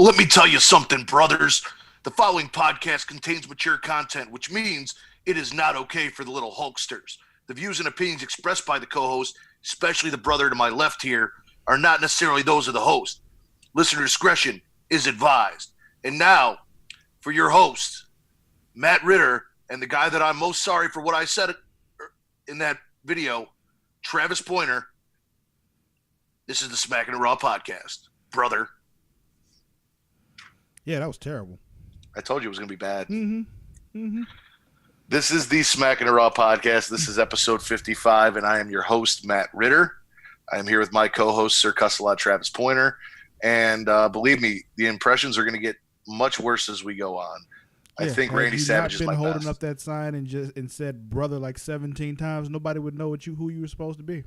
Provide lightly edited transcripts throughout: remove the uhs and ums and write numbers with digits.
Well, let me tell you something, brothers. The following podcast contains mature content, which means it is not okay for the little Hulksters. The views and opinions expressed by the co-host, especially the brother to my left here, are not necessarily those of the host. Listener discretion is advised. And now, for your host, Matt Ritter, and the guy that I'm most sorry for what I said in that video, Travis Pointer. This is the Smackin' Raw podcast, brother. Yeah, that was terrible. I told you it was going to be bad. Mm-hmm. This is the Smackin' Raw podcast. This is episode 55, and I am your host, Matt Ritter. I am here with my co-host, Sir Cussalot Travis Pointer. And believe me, the impressions are going to get much worse as we go on. I think Randy Savage is my best. Not been holding up that sign and said brother like 17 times, nobody would know who you were supposed to be.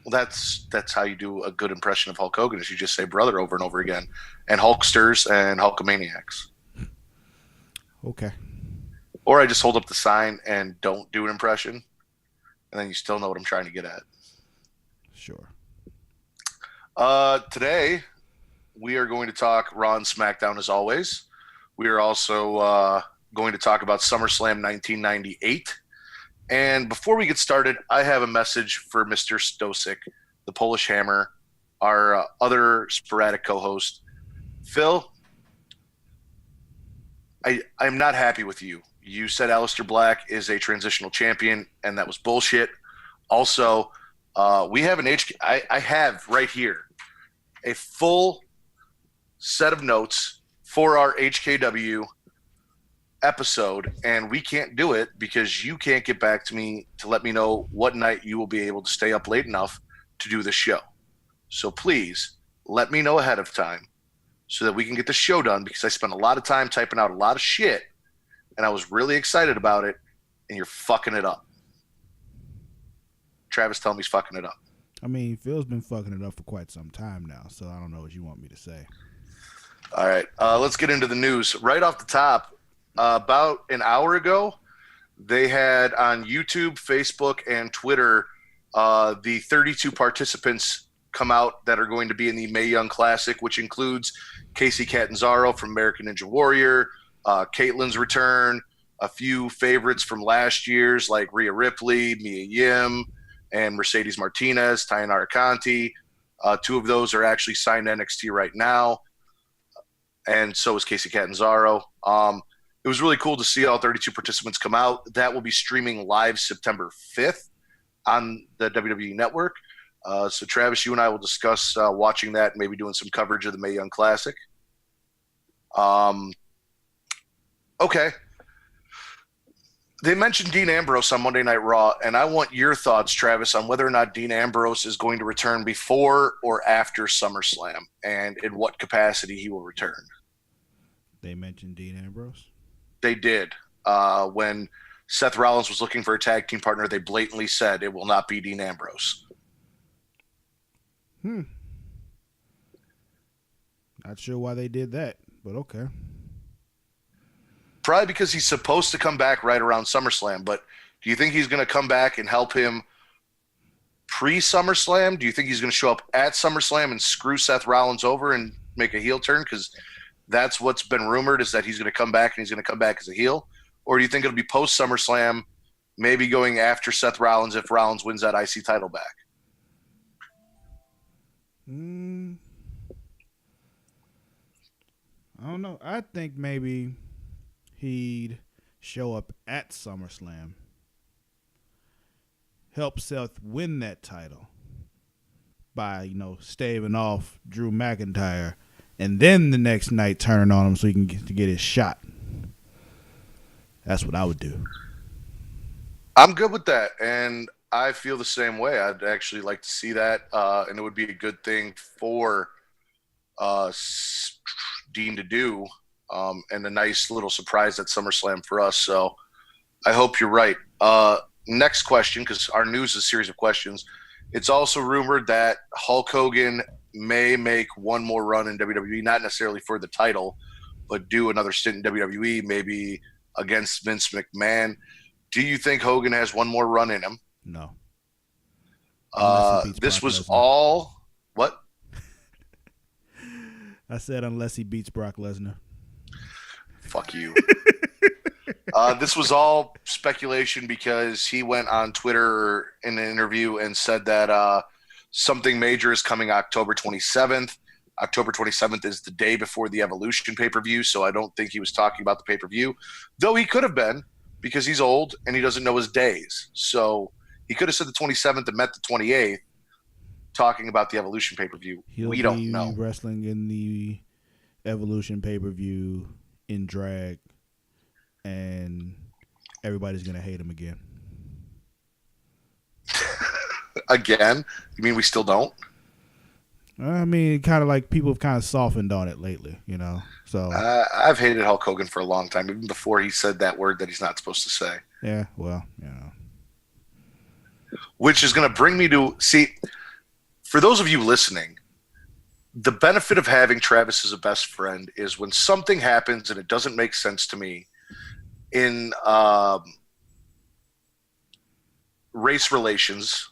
Well, that's how you do a good impression of Hulk Hogan, is you just say brother over and over again. And Hulksters and Hulkamaniacs. Okay. Or I just hold up the sign and don't do an impression, and then you still know what I'm trying to get at. Sure. Today, we are going to talk Raw and SmackDown as always. We are also going to talk about SummerSlam 1998. And before we get started, I have a message for Mr. Stosik, the Polish Hammer, our other sporadic co-host. Phil, I'm not happy with you. You said Aleister Black is a transitional champion, and that was bullshit. Also, we have I have right here a full set of notes for our HKW episode, and we can't do it because you can't get back to me to let me know what night you will be able to stay up late enough to do the show. So please let me know ahead of time so that we can get the show done, because I spent a lot of time typing out a lot of shit and I was really excited about it, and you're fucking it up. Travis, tell me he's fucking it up. I mean, Phil's been fucking it up for quite some time now, so I don't know what you want me to say. All right, let's get into the news. Right off the top, about an hour ago, they had on YouTube, Facebook, and Twitter the 32 participants come out that are going to be in the Mae Young Classic, which includes Casey Catanzaro from American Ninja Warrior, Caitlin's return, a few favorites from last year's like Rhea Ripley, Mia Yim, and Mercedes Martinez, Tainara Conti. Two of those are actually signed to NXT right now, and so is Casey Catanzaro. It was really cool to see all 32 participants come out. That will be streaming live September 5th on the WWE Network. So, Travis, you and I will discuss watching that and maybe doing some coverage of the Mae Young Classic. Okay. They mentioned Dean Ambrose on Monday Night Raw, and I want your thoughts, Travis, on whether or not Dean Ambrose is going to return before or after SummerSlam, and in what capacity he will return. They mentioned Dean Ambrose? They did. When Seth Rollins was looking for a tag team partner, they blatantly said it will not be Dean Ambrose. Not sure why they did that, but okay. Probably because he's supposed to come back right around SummerSlam, but do you think he's going to come back and help him pre-SummerSlam? Do you think he's going to show up at SummerSlam and screw Seth Rollins over and make a heel turn? Because that's what's been rumored, is that he's going to come back, and he's going to come back as a heel. Or do you think it'll be post-SummerSlam, maybe going after Seth Rollins if Rollins wins that IC title back? I don't know. I think maybe he'd show up at SummerSlam, help Seth win that title by, staving off Drew McIntyre, and then the next night turn on him so he can get his shot. That's what I would do. I'm good with that, and I feel the same way. I'd actually like to see that, and it would be a good thing for Dean to do, and a nice little surprise at SummerSlam for us. So I hope you're right. Next question, because our news is a series of questions. It's also rumored that Hulk Hogan may make one more run in WWE, not necessarily for the title, but do another stint in WWE, maybe against Vince McMahon. Do you think Hogan has one more run in him? No. This was all what? I said unless he beats Brock Lesnar. Fuck you. This was all speculation because he went on Twitter in an interview and said that something major is coming October 27th. October 27th is the day before the Evolution pay-per-view, so I don't think he was talking about the pay-per-view, though he could have been because he's old and he doesn't know his days. So he could have said the 27th and meant the 28th talking about the Evolution pay-per-view. We don't know. He'll be wrestling in the Evolution pay-per-view in drag, and everybody's going to hate him again. Again? You mean we still don't? I mean, kind of like people have kind of softened on it lately, you know. So I've hated Hulk Hogan for a long time, even before he said that word that he's not supposed to say. Yeah, well, you know. Which is going to bring me to see, for those of you listening, the benefit of having Travis as a best friend is when something happens and it doesn't make sense to me in race relations,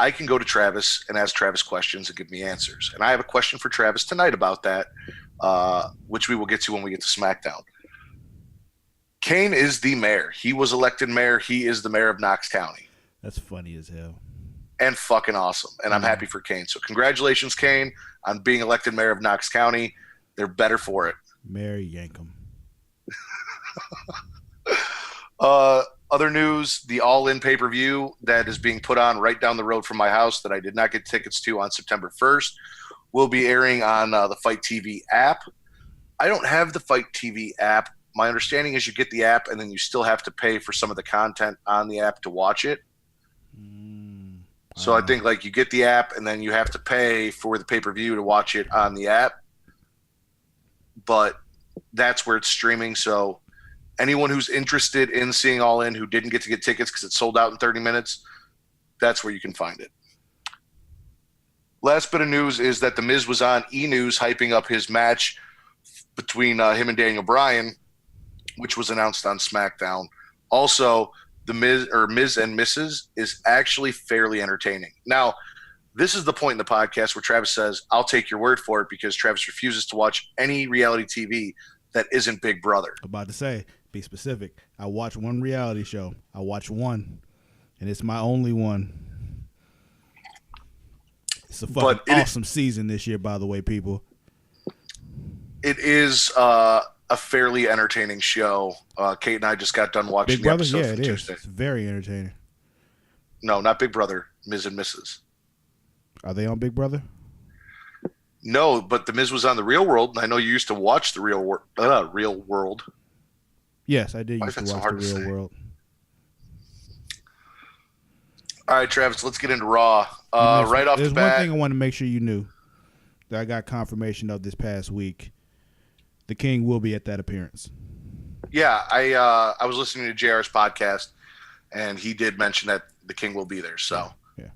I can go to Travis and ask Travis questions and give me answers. And I have a question for Travis tonight about that, which we will get to when we get to SmackDown. Kane is the mayor. He was elected mayor. He is the mayor of Knox County. That's funny as hell. And fucking awesome. And I'm happy for Kane. So congratulations, Kane, on being elected mayor of Knox County. They're better for it. Mayor Yankum. Other news, the All-In pay-per-view that is being put on right down the road from my house that I did not get tickets to on September 1st will be airing on the Fight TV app. I don't have the Fight TV app. My understanding is you get the app and then you still have to pay for some of the content on the app to watch it. So I think like you get the app and then you have to pay for the pay-per-view to watch it on the app. But that's where it's streaming. So anyone who's interested in seeing All In who didn't get to get tickets because it sold out in 30 minutes, that's where you can find it. Last bit of news is that The Miz was on E! News hyping up his match between him and Daniel Bryan, which was announced on SmackDown. Also, the Miz and Mrs. is actually fairly entertaining. Now, this is the point in the podcast where Travis says, I'll take your word for it, because Travis refuses to watch any reality TV that isn't Big Brother. I'm about to say, be specific. I watch one reality show. I watch one, and it's my only one. It's a fucking awesome season this year, by the way, people. It is a fairly entertaining show. Kate and I just got done watching Big Brother, the episode yeah, from it Tuesday. is. It's very entertaining. No, not Big Brother. Miz and Mrs. Are they on Big Brother? No, but The Miz was on The Real World, and I know you used to watch The Real World. Yes, I did used to watch The Real World. All right, Travis, let's get into Raw. Right off the bat. There's one thing I want to make sure you knew that I got confirmation of this past week. The King will be at that appearance. Yeah, I was listening to JR's podcast, and he did mention that the King will be there. So yeah.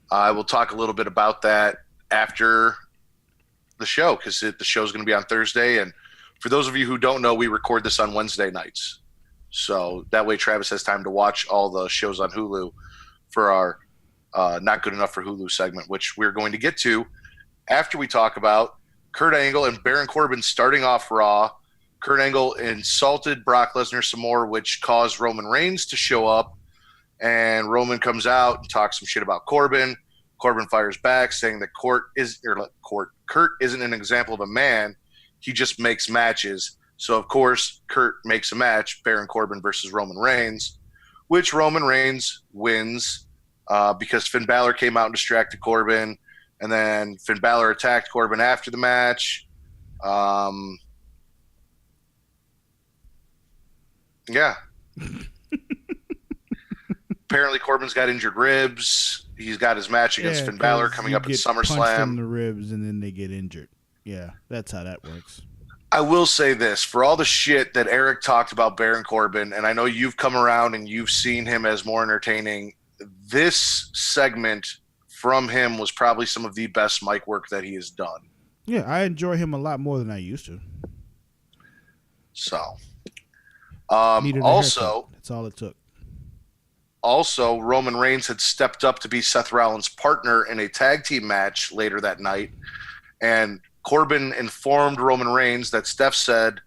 I will talk a little bit about that after the show, because the show is going to be on Thursday. And for those of you who don't know, we record this on Wednesday nights. So that way Travis has time to watch all the shows on Hulu for our Not Good Enough for Hulu segment, which we're going to get to after we talk about Kurt Angle and Baron Corbin starting off Raw. Kurt Angle insulted Brock Lesnar some more, which caused Roman Reigns to show up. And Roman comes out and talks some shit about Corbin. Corbin fires back, saying that Kurt isn't an example of a man. He just makes matches. So, of course, Kurt makes a match, Baron Corbin versus Roman Reigns, which Roman Reigns wins because Finn Balor came out and distracted Corbin. And then Finn Balor attacked Corbin after the match. Yeah. Apparently Corbin's got injured ribs. He's got his match against Finn Balor coming up at SummerSlam. Punched in the ribs and then they get injured. Yeah, that's how that works. I will say this, for all the shit that Eric talked about Baron Corbin, and I know you've come around and you've seen him as more entertaining, this segment from him was probably some of the best mic work that he has done. Yeah, I enjoy him a lot more than I used to. So, also, that's all it took. Also, Roman Reigns had stepped up to be Seth Rollins' partner in a tag team match later that night. And Corbin informed Roman Reigns that Steph said,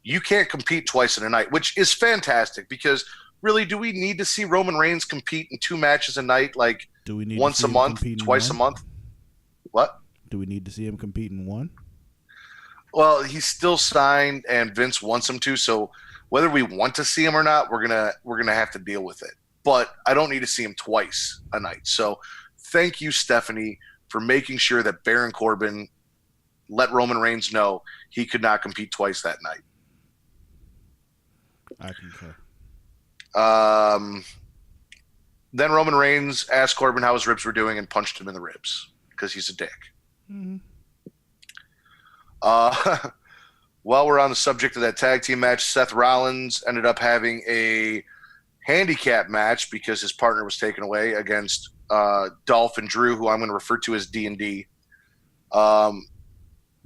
you can't compete twice in a night, which is fantastic because really, do we need to see Roman Reigns compete in 2 matches a night, like Do we need to once see a him month, compete in twice a one? month? What? Do we need to see him compete in one? Well, he's still signed, and Vince wants him to. So whether we want to see him or not, we're gonna have to deal with it. But I don't need to see him twice a night. So thank you, Stephanie, for making sure that Baron Corbin let Roman Reigns know he could not compete twice that night. I concur. Um, then Roman Reigns asked Corbin how his ribs were doing and punched him in the ribs because he's a dick. Mm-hmm. While we're on the subject of that tag team match, Seth Rollins ended up having a handicap match because his partner was taken away against Dolph and Drew, who I'm going to refer to as D&D.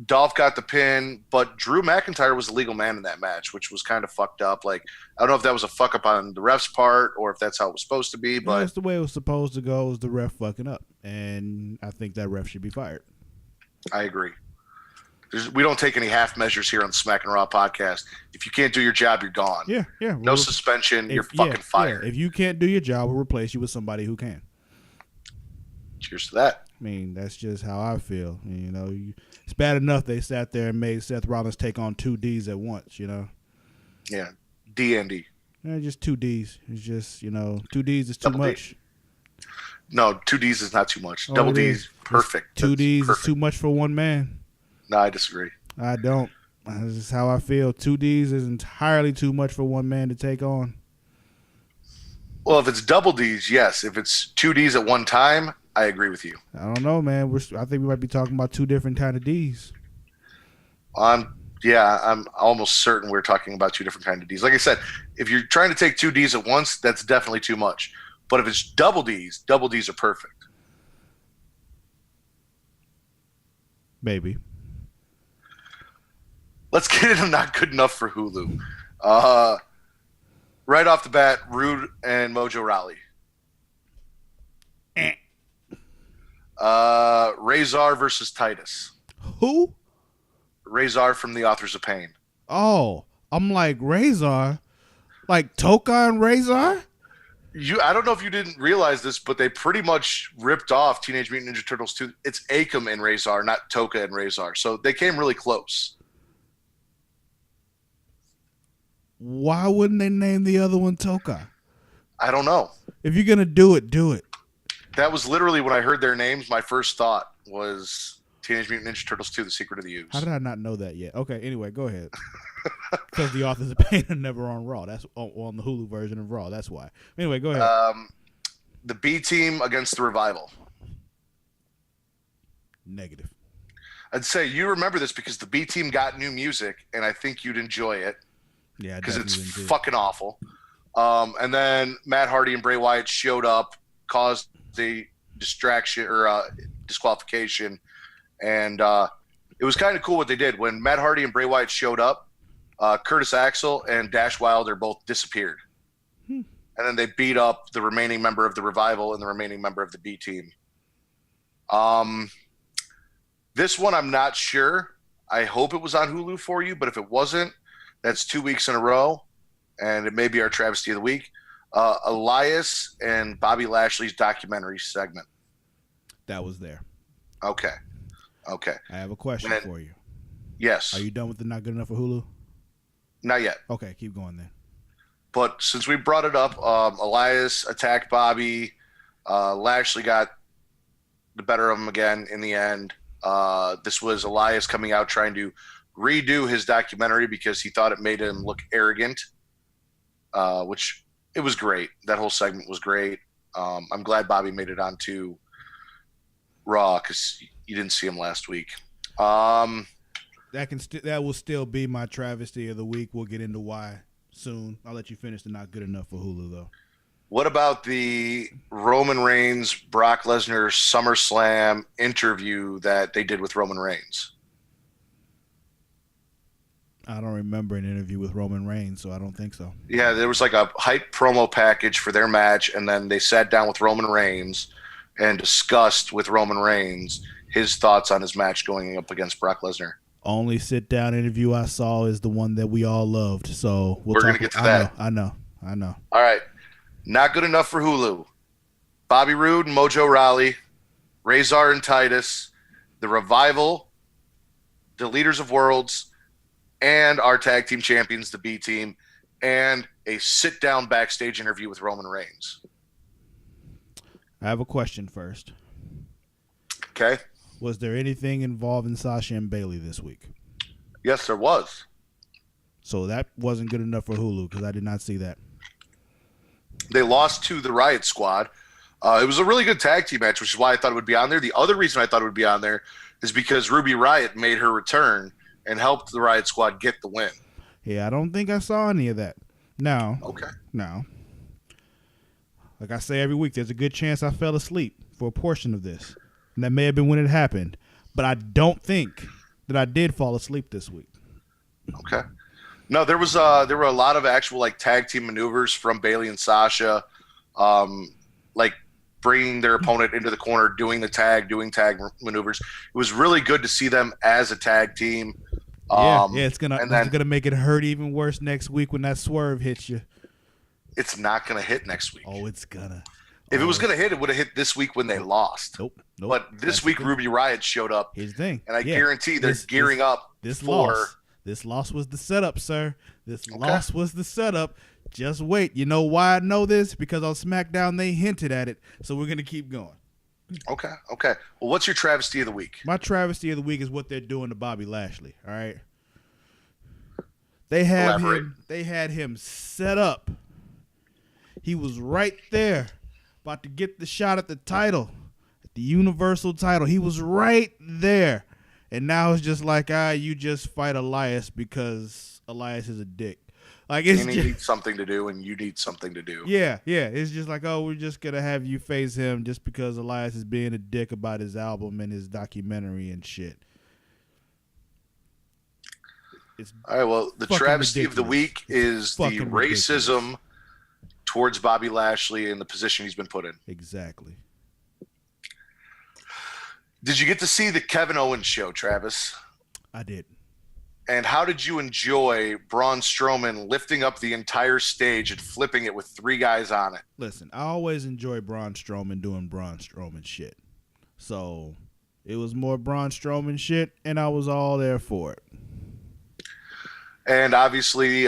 Dolph got the pin, but Drew McIntyre was the legal man in that match, which was kind of fucked up. Like, I don't know if that was a fuck up on the ref's part or if that's how it was supposed to be, but that's the way it was supposed to go. Was the ref fucking up, and I think that ref should be fired. I agree. We don't take any half measures here on the Smackin' Raw podcast. If you can't do your job, you're gone. Yeah. No suspension. You're fucking fired. Yeah. If you can't do your job, we'll replace you with somebody who can. Cheers to that. I mean, that's just how I feel. You know, it's bad enough they sat there and made Seth Rollins take on two Ds at once. You know. Yeah, D and D. Yeah, just two Ds. It's just two Ds is too Double much. D. No, two Ds is not too much. Oh, Double it D is. is perfect. Two Ds perfect. is too much for one man. No, I disagree. I don't. This is how I feel. Two Ds is entirely too much for one man to take on. Well, if it's double Ds, yes. If it's two Ds at one time, I agree with you. I don't know, man. I think we might be talking about two different kind of Ds. I'm almost certain we're talking about two different kinds of Ds. Like I said, if you're trying to take two Ds at once, that's definitely too much. But if it's double Ds are perfect. Maybe. Let's get into not good enough for Hulu. Right off the bat, Rude and Mojo Rawley. Razor versus Titus. Who? Razor from the Authors of Pain. Oh, I'm like Razor, like Toka and Razor. I don't know if you didn't realize this, but they pretty much ripped off Teenage Mutant Ninja Turtles 2. It's Akam and Razor, not Toka and Razor. So they came really close. Why wouldn't they name the other one Toka? I don't know. If you're gonna do it, do it. That was literally when I heard their names. My first thought was Teenage Mutant Ninja Turtles 2: The Secret of the Ooze. How did I not know that yet? Okay, anyway, go ahead. Because the Authors of Pain are never on Raw. That's on the Hulu version of Raw. That's why. Anyway, go ahead. The B Team against the Revival. Negative. I'd say you remember this because the B Team got new music, and I think you'd enjoy it. Yeah, because it's fucking awful. And then Matt Hardy and Bray Wyatt showed up, caused the distraction or disqualification, and it was kind of cool what they did. When Matt Hardy and Bray Wyatt showed up, Curtis Axel and Dash Wilder both disappeared. And then they beat up the remaining member of the Revival and the remaining member of the B Team. This one I'm not sure. I hope it was on Hulu for you, but if it wasn't, that's 2 weeks in a row, and it may be our travesty of the week. Elias and Bobby Lashley's documentary segment. That was there. Okay. I have a question for you. Yes. Are you done with the not good enough for Hulu? Not yet. Okay, keep going then. But since we brought it up, Elias attacked Bobby. Lashley got the better of him again in the end. This was Elias coming out trying to redo his documentary because he thought it made him look arrogant, which it was great. That whole segment was great. I'm glad Bobby made it onto Raw because you didn't see him last week. That will still be my travesty of the week. We'll get into why soon. I'll let you finish the not good enough for Hulu though. What about the Roman Reigns, Brock Lesnar SummerSlam interview that they did with Roman Reigns? I don't remember an interview with Roman Reigns, so I don't think so. Yeah, there was like a hype promo package for their match, and then they sat down with Roman Reigns and discussed with Roman Reigns his thoughts on his match going up against Brock Lesnar. Only sit down interview I saw is the one that we all loved. So we're going to get to that. I know. All right. Not good enough for Hulu. Bobby Roode and Mojo Rawley, Razor and Titus, The Revival, the Leaders of Worlds, and our tag team champions, the B Team, and a sit-down backstage interview with Roman Reigns. I have a question first. Okay. Was there anything involving Sasha and Bayley this week? Yes, there was. So that wasn't good enough for Hulu because I did not see that. They lost to the Riot Squad. It was a really good tag team match, which is why I thought it would be on there. The other reason I thought it would be on there is because Ruby Riott made her return and helped the Riot Squad get the win. Yeah, I don't think I saw any of that. No. Okay. No. Like I say every week, there's a good chance I fell asleep for a portion of this. And that may have been when it happened. But I don't think that I did fall asleep this week. Okay. No, there were a lot of actual like tag team maneuvers from Bayley and Sasha, like bringing their opponent into the corner, doing tag maneuvers. It was really good to see them as a tag team. It's gonna make it hurt even worse next week when that swerve hits you. It's not gonna hit next week. Oh, it's gonna. If it was gonna hit, it would have hit this week when they lost. Nope. But this week, Ruby Riott showed up. Here's the thing, and I guarantee they're gearing up. This loss was the setup, sir. This loss was the setup. Just wait. You know why I know this? Because on SmackDown they hinted at it. So we're gonna keep going. Okay. Well, what's your travesty of the week? My travesty of the week is what they're doing to Bobby Lashley. All right. They had him set up. He was right there, about to get the shot at the title, at the Universal title. He was right there. And now it's just like, you just fight Elias because Elias is a dick. Like he needs something to do, and you need something to do. Yeah. It's just like, we're just gonna have you face him just because Elias is being a dick about his album and his documentary and shit. All right. Well, the travesty of the week is the racism towards Bobby Lashley and the position he's been put in. Exactly. Did you get to see the Kevin Owens show, Travis? I did. And how did you enjoy Braun Strowman lifting up the entire stage and flipping it with three guys on it? Listen, I always enjoy Braun Strowman doing Braun Strowman shit. So it was more Braun Strowman shit, and I was all there for it. And obviously,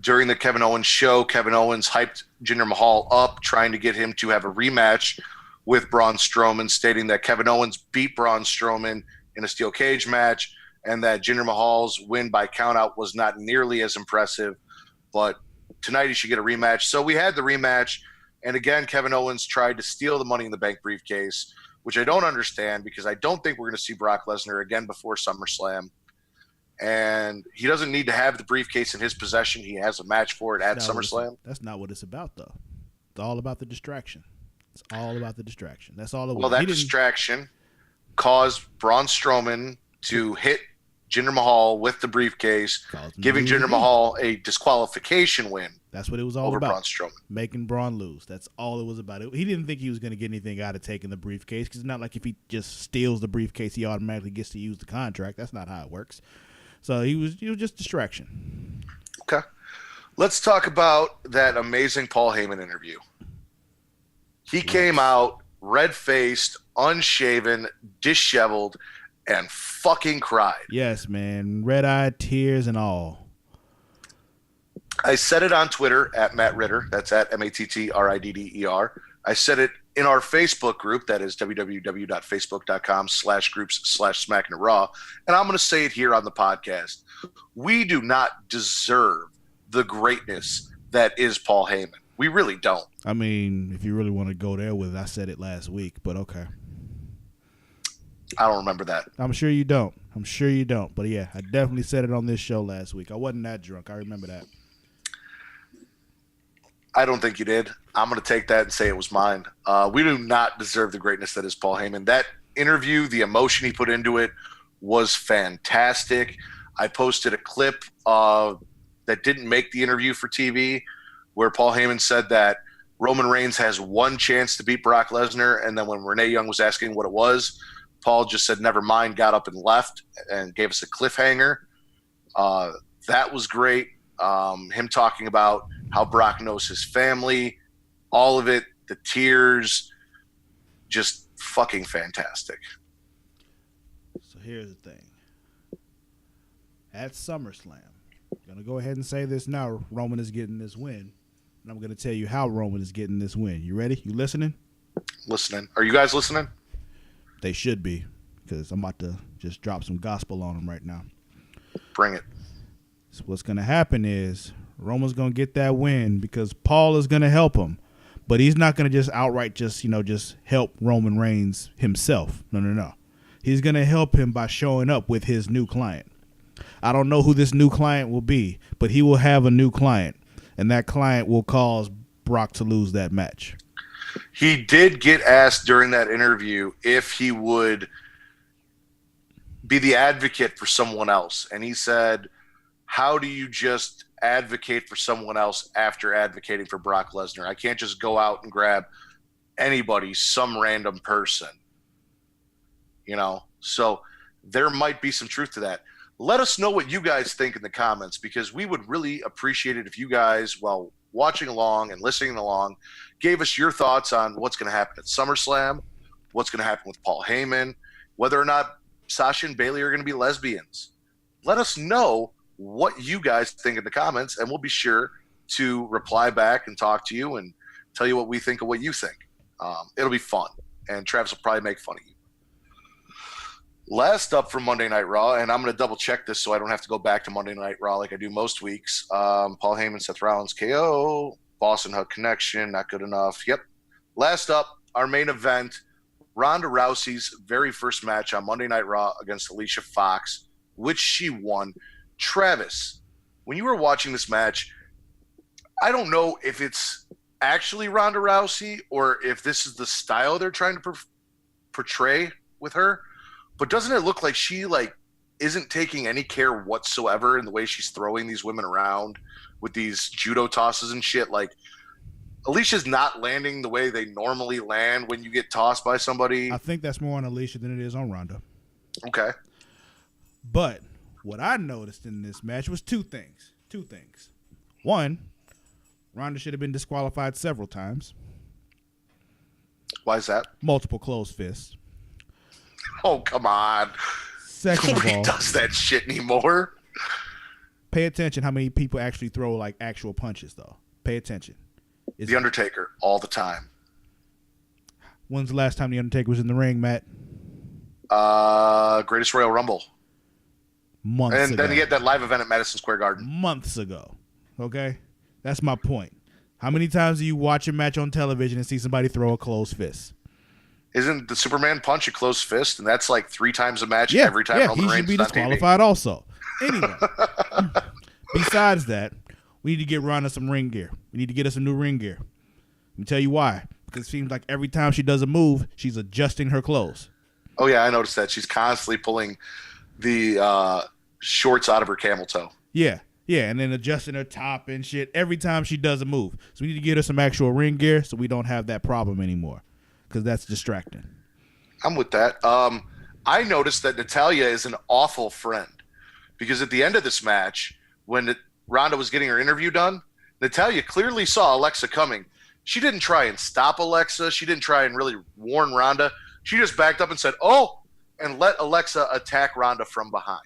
during the Kevin Owens show, Kevin Owens hyped Jinder Mahal up, trying to get him to have a rematch with Braun Strowman, stating that Kevin Owens beat Braun Strowman in a steel cage match, and that Jinder Mahal's win by countout was not nearly as impressive. But tonight he should get a rematch. So we had the rematch, and again, Kevin Owens tried to steal the Money in the Bank briefcase, which I don't understand because I don't think we're going to see Brock Lesnar again before SummerSlam. And he doesn't need to have the briefcase in his possession. He has a match for it at SummerSlam. That's not what it's about, though. It's all about the distraction. That's all it was. Well, that distraction caused Braun Strowman to hit Jinder Mahal with the briefcase, giving Jinder Mahal a disqualification win. That's what it was all about. Braun Strowman. Making Braun lose. That's all it was about. He didn't think he was going to get anything out of taking the briefcase because it's not like if he just steals the briefcase, he automatically gets to use the contract. That's not how it works. So he was just distraction. Okay. Let's talk about that amazing Paul Heyman interview. He came out red-faced, unshaven, disheveled, and fucking cried. Yes, man. Red-eyed tears and all. I said it on Twitter at Matt Ritter. That's at MATTRIDDER. I said it in our Facebook group. That is www.facebook.com/groups/Smackin Raw. And I'm going to say it here on the podcast. We do not deserve the greatness that is Paul Heyman. We really don't. I mean, if you really want to go there with it, I said it last week, but okay. I don't remember that. I'm sure you don't. But yeah, I definitely said it on this show last week. I wasn't that drunk. I remember that. I don't think you did. I'm going to take that and say it was mine. We do not deserve the greatness that is Paul Heyman. That interview, the emotion he put into it was fantastic. I posted a clip that didn't make the interview for TV where Paul Heyman said that Roman Reigns has one chance to beat Brock Lesnar, and then when Renee Young was asking what it was, Paul just said, never mind, got up and left and gave us a cliffhanger. That was great. Him talking about how Brock knows his family, all of it, the tears, just fucking fantastic. So here's the thing. At SummerSlam, I'm going to go ahead and say this now. Roman is getting this win. And I'm going to tell you how Roman is getting this win. You ready? You listening? Listening. Are you guys listening? They should be, because I'm about to just drop some gospel on them right now. Bring it. So what's going to happen is Roman's going to get that win because Paul is going to help him. But he's not going to just outright just help Roman Reigns himself. No. He's going to help him by showing up with his new client. I don't know who this new client will be, but he will have a new client, and that client will cause Brock to lose that match. He did get asked during that interview if he would be the advocate for someone else, and he said, how do you just advocate for someone else after advocating for Brock Lesnar? I can't just go out and grab anybody, some random person. So there might be some truth to that. Let us know what you guys think in the comments, because we would really appreciate it if you guys, while watching along and listening along, gave us your thoughts on what's going to happen at SummerSlam, what's going to happen with Paul Heyman, whether or not Sasha and Bayley are going to be lesbians. Let us know what you guys think in the comments, and we'll be sure to reply back and talk to you and tell you what we think of what you think. It'll be fun, and Travis will probably make fun of you. Last up from Monday Night Raw, and I'm going to double check this so I don't have to go back to Monday Night Raw like I do most weeks. Paul Heyman, Seth Rollins, KO, Boston Hug Connection, not good enough. Yep. Last up, our main event, Ronda Rousey's very first match on Monday Night Raw against Alicia Fox, which she won. Travis, when you were watching this match, I don't know if it's actually Ronda Rousey or if this is the style they're trying to portray with her. But doesn't it look like she isn't taking any care whatsoever in the way she's throwing these women around with these judo tosses and shit? Like, Alicia's not landing the way they normally land when you get tossed by somebody. I think that's more on Alicia than it is on Ronda. Okay. But what I noticed in this match was two things. One, Ronda should have been disqualified several times. Why is that? Multiple closed fists. Oh, come on. Second of all, nobody does that shit anymore. Pay attention how many people actually throw actual punches, though. Pay attention. The Undertaker, all the time. When's the last time The Undertaker was in the ring, Matt? Greatest Royal Rumble. Months ago. And then he had that live event at Madison Square Garden. Months ago. Okay? That's my point. How many times do you watch a match on television and see somebody throw a closed fist? Isn't the Superman punch a closed fist? And that's like 3 times a match every time Roman Reigns he should be disqualified also. Anyway, besides that, we need to get Ronda some ring gear. We need to get her some new ring gear. Let me tell you why. Because it seems like every time she does a move, she's adjusting her clothes. Oh, yeah, I noticed that. She's constantly pulling the shorts out of her camel toe. Yeah, and then adjusting her top and shit every time she does a move. So we need to get her some actual ring gear so we don't have that problem anymore, because that's distracting. I'm with that. I noticed that Natalya is an awful friend, because at the end of this match, when Ronda was getting her interview done, Natalya clearly saw Alexa coming. She didn't try and stop Alexa. She didn't try and really warn Ronda. She just backed up and said, "Oh," and let Alexa attack Ronda from behind.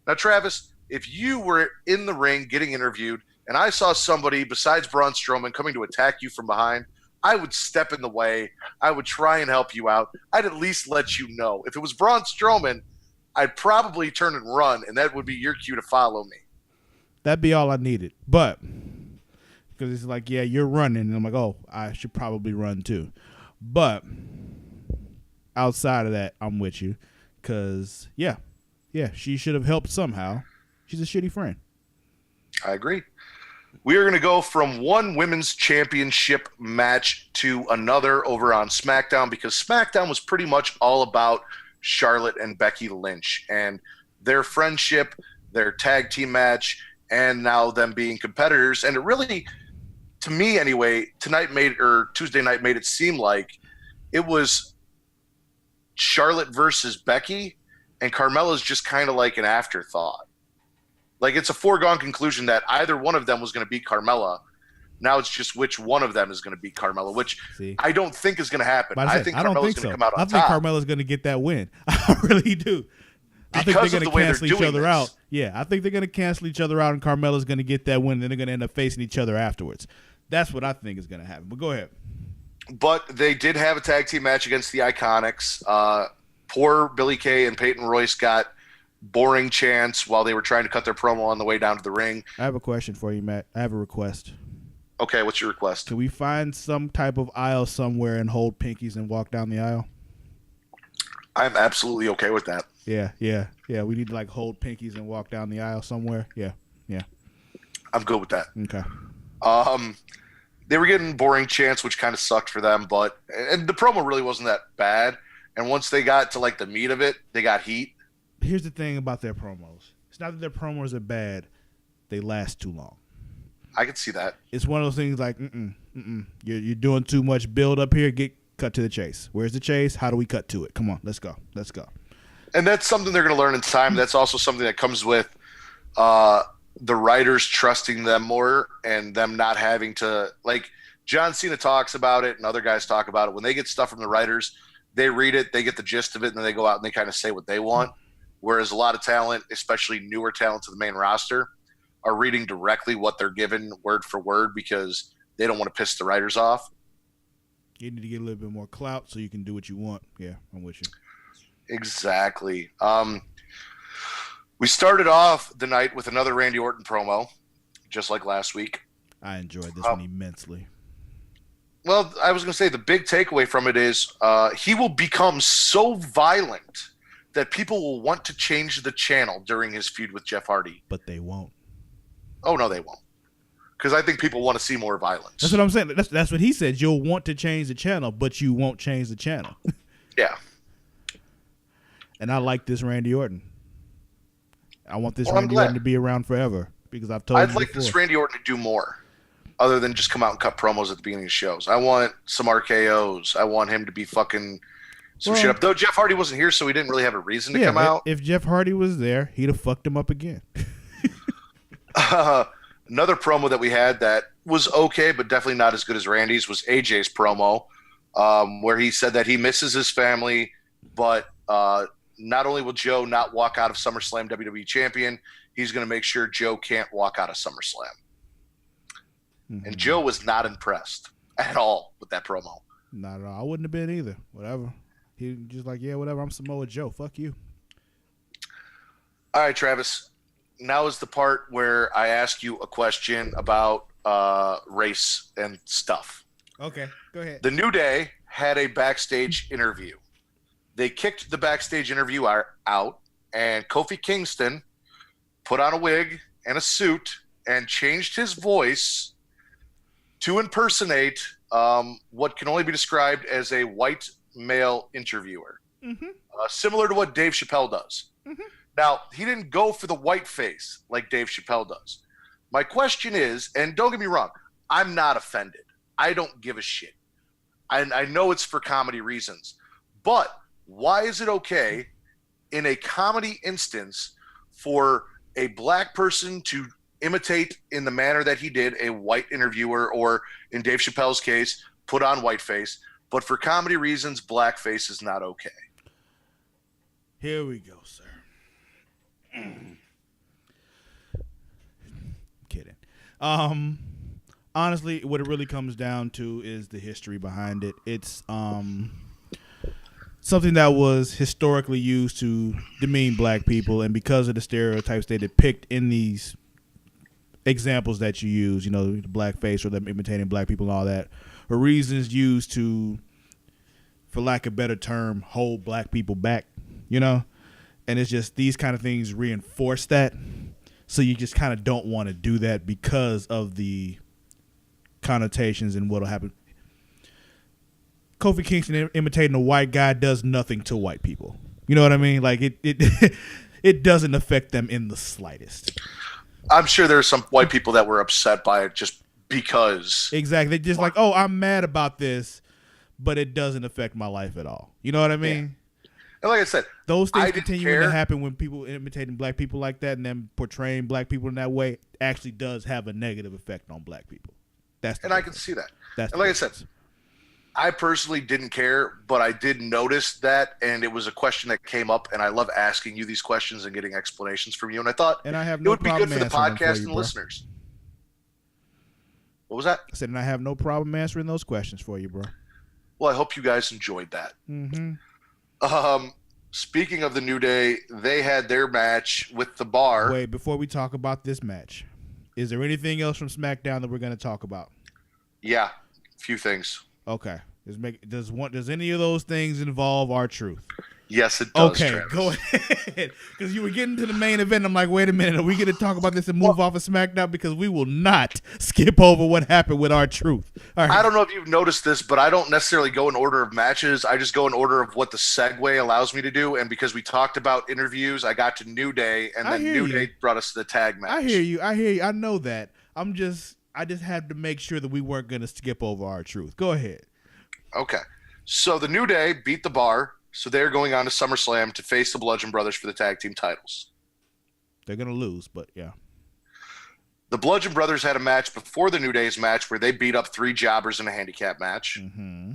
Now, Travis, if you were in the ring getting interviewed and I saw somebody besides Braun Strowman coming to attack you from behind, I would step in the way. I would try and help you out. I'd at least let you know. If it was Braun Strowman, I'd probably turn and run, and that would be your cue to follow me. That'd be all I needed. But because it's like, yeah, you're running, and I'm like, oh, I should probably run too. But outside of that, I'm with you, because yeah, she should have helped somehow. She's a shitty friend. I agree. We are going to go from one women's championship match to another over on SmackDown, because SmackDown was pretty much all about Charlotte and Becky Lynch and their friendship, their tag team match, and now them being competitors. And it really, to me anyway, Tuesday night made it seem like it was Charlotte versus Becky, and Carmella's just kind of like an afterthought. Like, it's a foregone conclusion that either one of them was going to beat Carmella. Now it's just which one of them is going to beat Carmella, which I don't think is going to happen. I think Carmella's going to come out on top. I think Carmella's going to get that win. I really do. I think they're going to cancel each other out. Yeah, I think they're going to cancel each other out, and Carmella's going to get that win, and then they're going to end up facing each other afterwards. That's what I think is going to happen. But go ahead. But they did have a tag team match against the Iconics. Poor Billy Kay and Peyton Royce got boring chants while they were trying to cut their promo on the way down to the ring. I have a question for you, Matt. I have a request. Okay, what's your request? Can we find some type of aisle somewhere and hold pinkies and walk down the aisle? I'm absolutely okay with that. Yeah. We need to like hold pinkies and walk down the aisle somewhere. Yeah. I'm good with that. Okay. They were getting boring chants, which kind of sucked for them, and the promo really wasn't that bad. And once they got to like the meat of it, they got heat. Here's the thing about their promos. It's not that their promos are bad. They last too long. I can see that. It's one of those things like, you're doing too much build up here. Get cut to the chase. Where's the chase? How do we cut to it? Come on, let's go. And that's something they're going to learn in time. That's also something that comes with the writers trusting them more and them not having to, like, John Cena talks about it and other guys talk about it. When they get stuff from the writers, they read it, they get the gist of it, and then they go out and they kind of say what they want. Whereas a lot of talent, especially newer talent to the main roster, are reading directly what they're given word for word because they don't want to piss the writers off. You need to get a little bit more clout so you can do what you want. Yeah, I'm with you. Exactly. We started off the night with another Randy Orton promo, just like last week. I enjoyed this one immensely. Well, I was going to say the big takeaway from it is he will become so violent that people will want to change the channel during his feud with Jeff Hardy. But they won't. Oh, no, they won't. Because I think people want to see more violence. That's what I'm saying. That's what he said. You'll want to change the channel, but you won't change the channel. Yeah. And I like this Randy Orton. I want this Randy Orton to be around forever because I've told you before. I'd like this Randy Orton to do more other than just come out and cut promos at the beginning of shows. I want some RKOs. I want him to be fucking some shit up. Though Jeff Hardy wasn't here, so he didn't really have a reason to come out. If Jeff Hardy was there, he'd have fucked him up again. Another promo that we had that was okay, but definitely not as good as Randy's, was AJ's promo, where he said that he misses his family, but not only will Joe not walk out of SummerSlam WWE champion, he's going to make sure Joe can't walk out of SummerSlam. Mm-hmm. And Joe was not impressed at all with that promo. Not at all. I wouldn't have been either. Whatever. He just like, yeah, whatever. I'm Samoa Joe. Fuck you. All right, Travis. Now is the part where I ask you a question about race and stuff. Okay, go ahead. The New Day had a backstage interview. They kicked the backstage interview out, and Kofi Kingston put on a wig and a suit and changed his voice to impersonate what can only be described as a white male interviewer, similar to what Dave Chappelle does. Mm-hmm. Now, he didn't go for the white face like Dave Chappelle does. My question is, and don't get me wrong, I'm not offended. I don't give a shit. I know it's for comedy reasons, but why is it okay in a comedy instance for a black person to imitate in the manner that he did a white interviewer, or in Dave Chappelle's case, put on whiteface, but for comedy reasons, blackface is not okay? Here we go, sir. Kidding. Honestly, what it really comes down to is the history behind it. It's something that was historically used to demean black people, and because of the stereotypes they depict in these examples that you use, you know, the blackface or them imitating black people and all that, are reasons used to, for lack of a better term, hold black people back, you know? And it's just these kind of things reinforce that. So you just kind of don't want to do that because of the connotations and what'll happen. Kofi Kingston imitating a white guy does nothing to white people. You know what I mean? Like it it doesn't affect them in the slightest. I'm sure there's some white people that were upset by it just because. Exactly. They just like, oh, I'm mad about this, but it doesn't affect my life at all. You know what I mean? And like I said, those things I didn't continuing to care. happen when people imitating black people like that and then portraying black people in that way actually does have a negative effect on black people. That's the And I can difference. see that. That's And the like I said, difference. I personally didn't care, but I did notice that, and it was a question that came up, and I love asking you these questions and getting explanations from you. And I thought And I have it no would be good problem for the answering them for podcast you, and bro. listeners. What was that? I said, and I have no problem answering those questions for you, bro. Well, I hope you guys enjoyed that. Mm-hmm. Speaking of the New Day, they had their match with the Bar. Wait, before we talk about this match, is there anything else from SmackDown that we're going to talk about? Yeah, a few things. Okay. Does any of those things involve R-Truth? Yes, it does. Okay, Travis. go ahead. Because you were getting to the main event. I'm like, wait a minute. Are we going to talk about this and move off of SmackDown? Because we will not skip over what happened with R-Truth. All right. I don't know if you've noticed this, but I don't necessarily go in order of matches. I just go in order of what the segue allows me to do. And because we talked about interviews, I got to New Day, and then New Day brought us to the tag match. I hear you. I know that. I just had to make sure that we weren't going to skip over R-Truth. Go ahead. Okay. So the New Day beat the Bar. So they're going on to SummerSlam to face the Bludgeon Brothers for the tag team titles. They're going to lose, but yeah. The Bludgeon Brothers had a match before the New Day's match where they beat up 3 jobbers in a handicap match. Mm-hmm.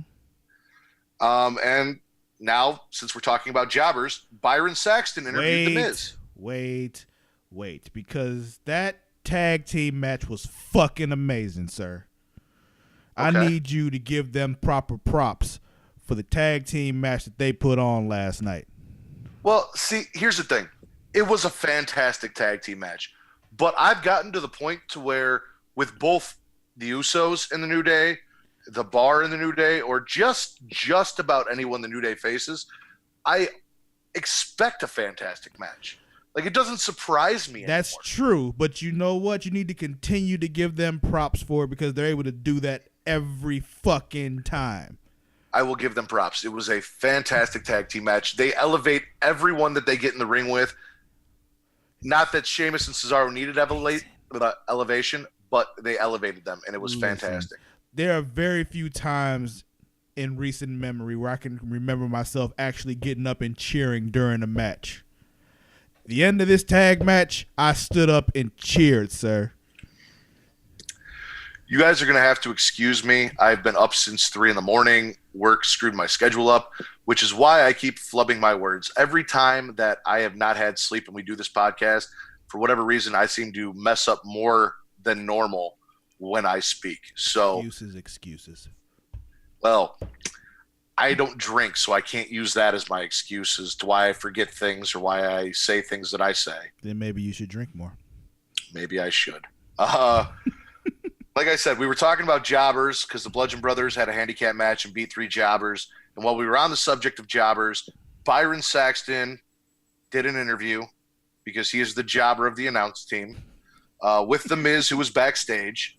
And now, since we're talking about jobbers, Byron Saxton interviewed The Miz. Wait, because that tag team match was fucking amazing, sir. Okay. I need you to give them proper props for the tag team match that they put on last night. Well, see, here's the thing. It was a fantastic tag team match. But I've gotten to the point to where with both the Usos in the New Day, the Bar in the New Day, or just about anyone the New Day faces, I expect a fantastic match. Like, it doesn't surprise me anymore. That's true, but you know what? You need to continue to give them props for it because they're able to do that every fucking time. I will give them props. It was a fantastic tag team match. They elevate everyone that they get in the ring with. Not that Sheamus and Cesaro needed elevation, but they elevated them, and it was fantastic. There are very few times in recent memory where I can remember myself actually getting up and cheering during a match. The end of this tag match, I stood up and cheered, sir. You guys are going to have to excuse me. I've been up since 3 a.m. Work screwed my schedule up, which is why I keep flubbing my words. Every time that I have not had sleep and we do this podcast, for whatever reason, I seem to mess up more than normal when I speak. So excuses. Well, I don't drink, so I can't use that as my excuse as to why I forget things or why I say things that I say. Then maybe you should drink more. Maybe I should. Like I said, we were talking about jobbers because the Bludgeon Brothers had a handicap match and beat 3 jobbers. And while we were on the subject of jobbers, Byron Saxton did an interview because he is the jobber of the announce team with The Miz, who was backstage.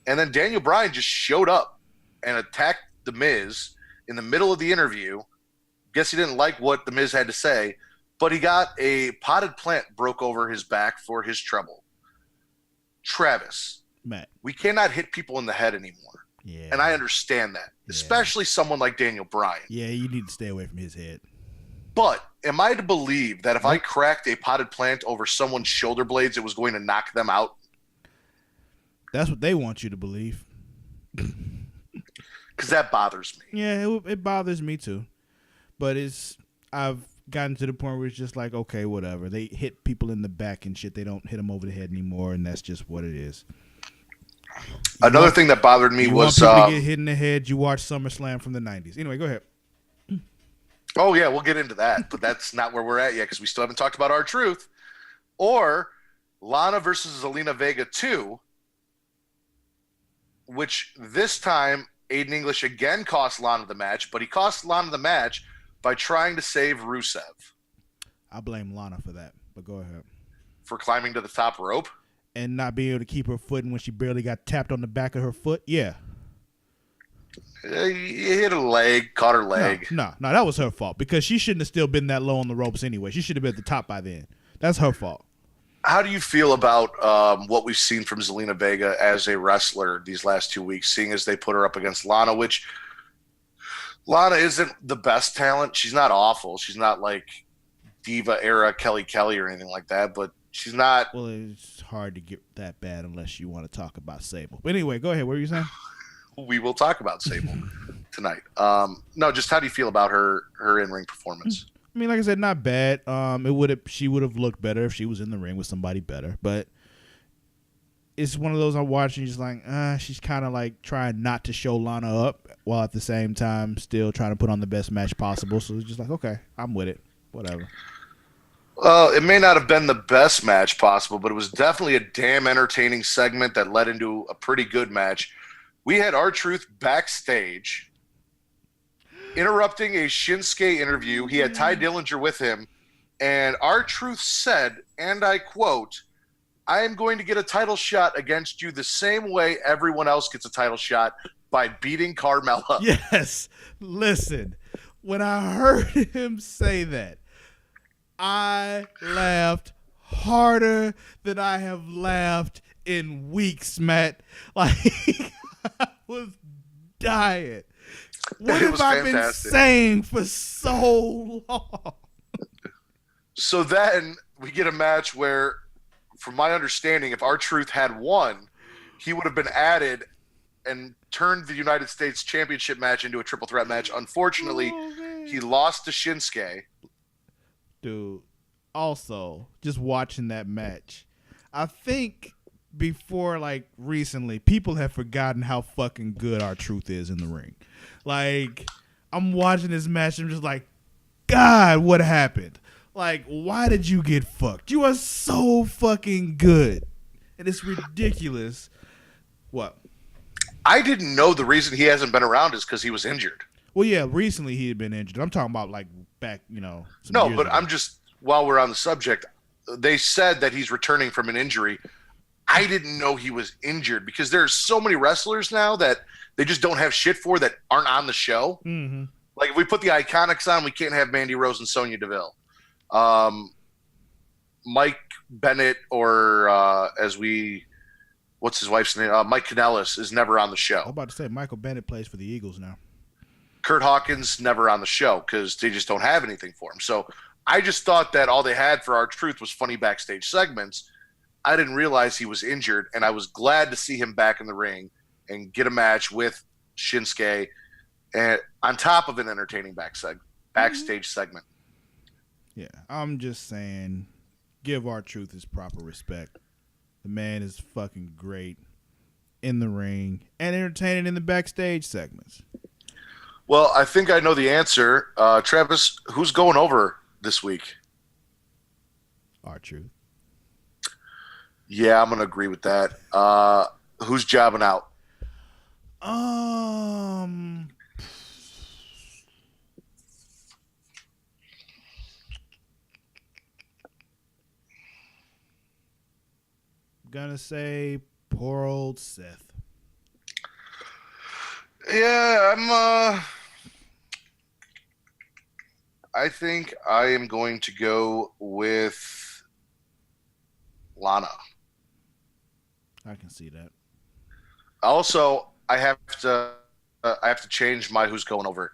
And then Daniel Bryan just showed up and attacked The Miz in the middle of the interview. Guess he didn't like what The Miz had to say, but he got a potted plant broke over his back for his trouble. Travis. Matt. We cannot hit people in the head anymore. Yeah. And I understand that, especially someone like Daniel Bryan. Yeah, you need to stay away from his head. But am I to believe that if I cracked a potted plant over someone's shoulder blades, it was going to knock them out? That's what they want you to believe. Because that bothers me. Yeah, it bothers me too. But I've gotten to the point where it's just like, okay, whatever. They hit people in the back and shit. They don't hit them over the head anymore, and that's just what it is. Another thing that bothered me was people to get hit in the head. You watch SummerSlam from the 90s. Anyway, go ahead. Oh yeah, we'll get into that, but that's not where we're at yet because we still haven't talked about R-Truth or Lana versus Zelina Vega 2, which this time Aiden English again cost Lana the match, but he cost Lana the match by trying to save Rusev. I blame Lana for that, but go ahead. For climbing to the top rope? And not being able to keep her footing when she barely got tapped on the back of her foot? Yeah. You hit a leg, caught her leg. No, that was her fault because she shouldn't have still been that low on the ropes anyway. She should have been at the top by then. That's her fault. How do you feel about what we've seen from Zelina Vega as a wrestler these last 2 weeks, seeing as they put her up against Lana, which Lana isn't the best talent. She's not awful. She's not like diva era Kelly Kelly or anything like that, but she's not. Well, it's hard to get that bad unless you want to talk about Sable. But anyway, go ahead. What were you saying? We will talk about Sable tonight. No, just how do you feel about her in ring performance? I mean, like I said, not bad. She would have looked better if she was in the ring with somebody better. But it's one of those I'm watching, just like, she's kind of like trying not to show Lana up while at the same time still trying to put on the best match possible. So it's just like, okay, I'm with it. Whatever. Well, it may not have been the best match possible, but it was definitely a damn entertaining segment that led into a pretty good match. We had R-Truth backstage interrupting a Shinsuke interview. He had Ty Dillinger with him, and R-Truth said, and I quote, "I am going to get a title shot against you the same way everyone else gets a title shot, by beating Carmella." Yes. Listen, when I heard him say that, I laughed harder than I have laughed in weeks, Matt. Like, I was dying. What have I been saying for so long? So then we get a match where, from my understanding, if R-Truth had won, he would have been added and turned the United States Championship match into a triple threat match. Unfortunately, he lost to Shinsuke. Dude, also, just watching that match, I think before, like, recently, people have forgotten how fucking good R-Truth is in the ring. Like, I'm watching this match, and I'm just like, God, what happened? Like, why did you get fucked? You are so fucking good. And it's ridiculous. What? I didn't know the reason he hasn't been around is because he was injured. Well, yeah, recently he had been injured. I'm talking about, like, back, No, but ago. I'm just, while we're on the subject, they said that he's returning from an injury. I didn't know he was injured because there's so many wrestlers now that they just don't have shit for that aren't on the show. Mm-hmm. Like, if we put the Iconics on, we can't have Mandy Rose and Sonya Deville. Mike Bennett or what's his wife's name? Mike Kanellis is never on the show. I'm about to say Michael Bennett plays for the Eagles now. Kurt Hawkins never on the show because they just don't have anything for him. So I just thought that all they had for R-Truth was funny backstage segments. I didn't realize he was injured, and I was glad to see him back in the ring and get a match with Shinsuke, and on top of an entertaining backstage segment. Yeah, I'm just saying, give R-Truth his proper respect. The man is fucking great in the ring and entertaining in the backstage segments. Well, I think I know the answer. Travis, who's going over this week? R-Truth. Yeah, I'm going to agree with that. Who's jobbing out? Gonna say poor old Seth. Yeah, I think I am going to go with Lana. I can see that. Also, I have to change my who's going over.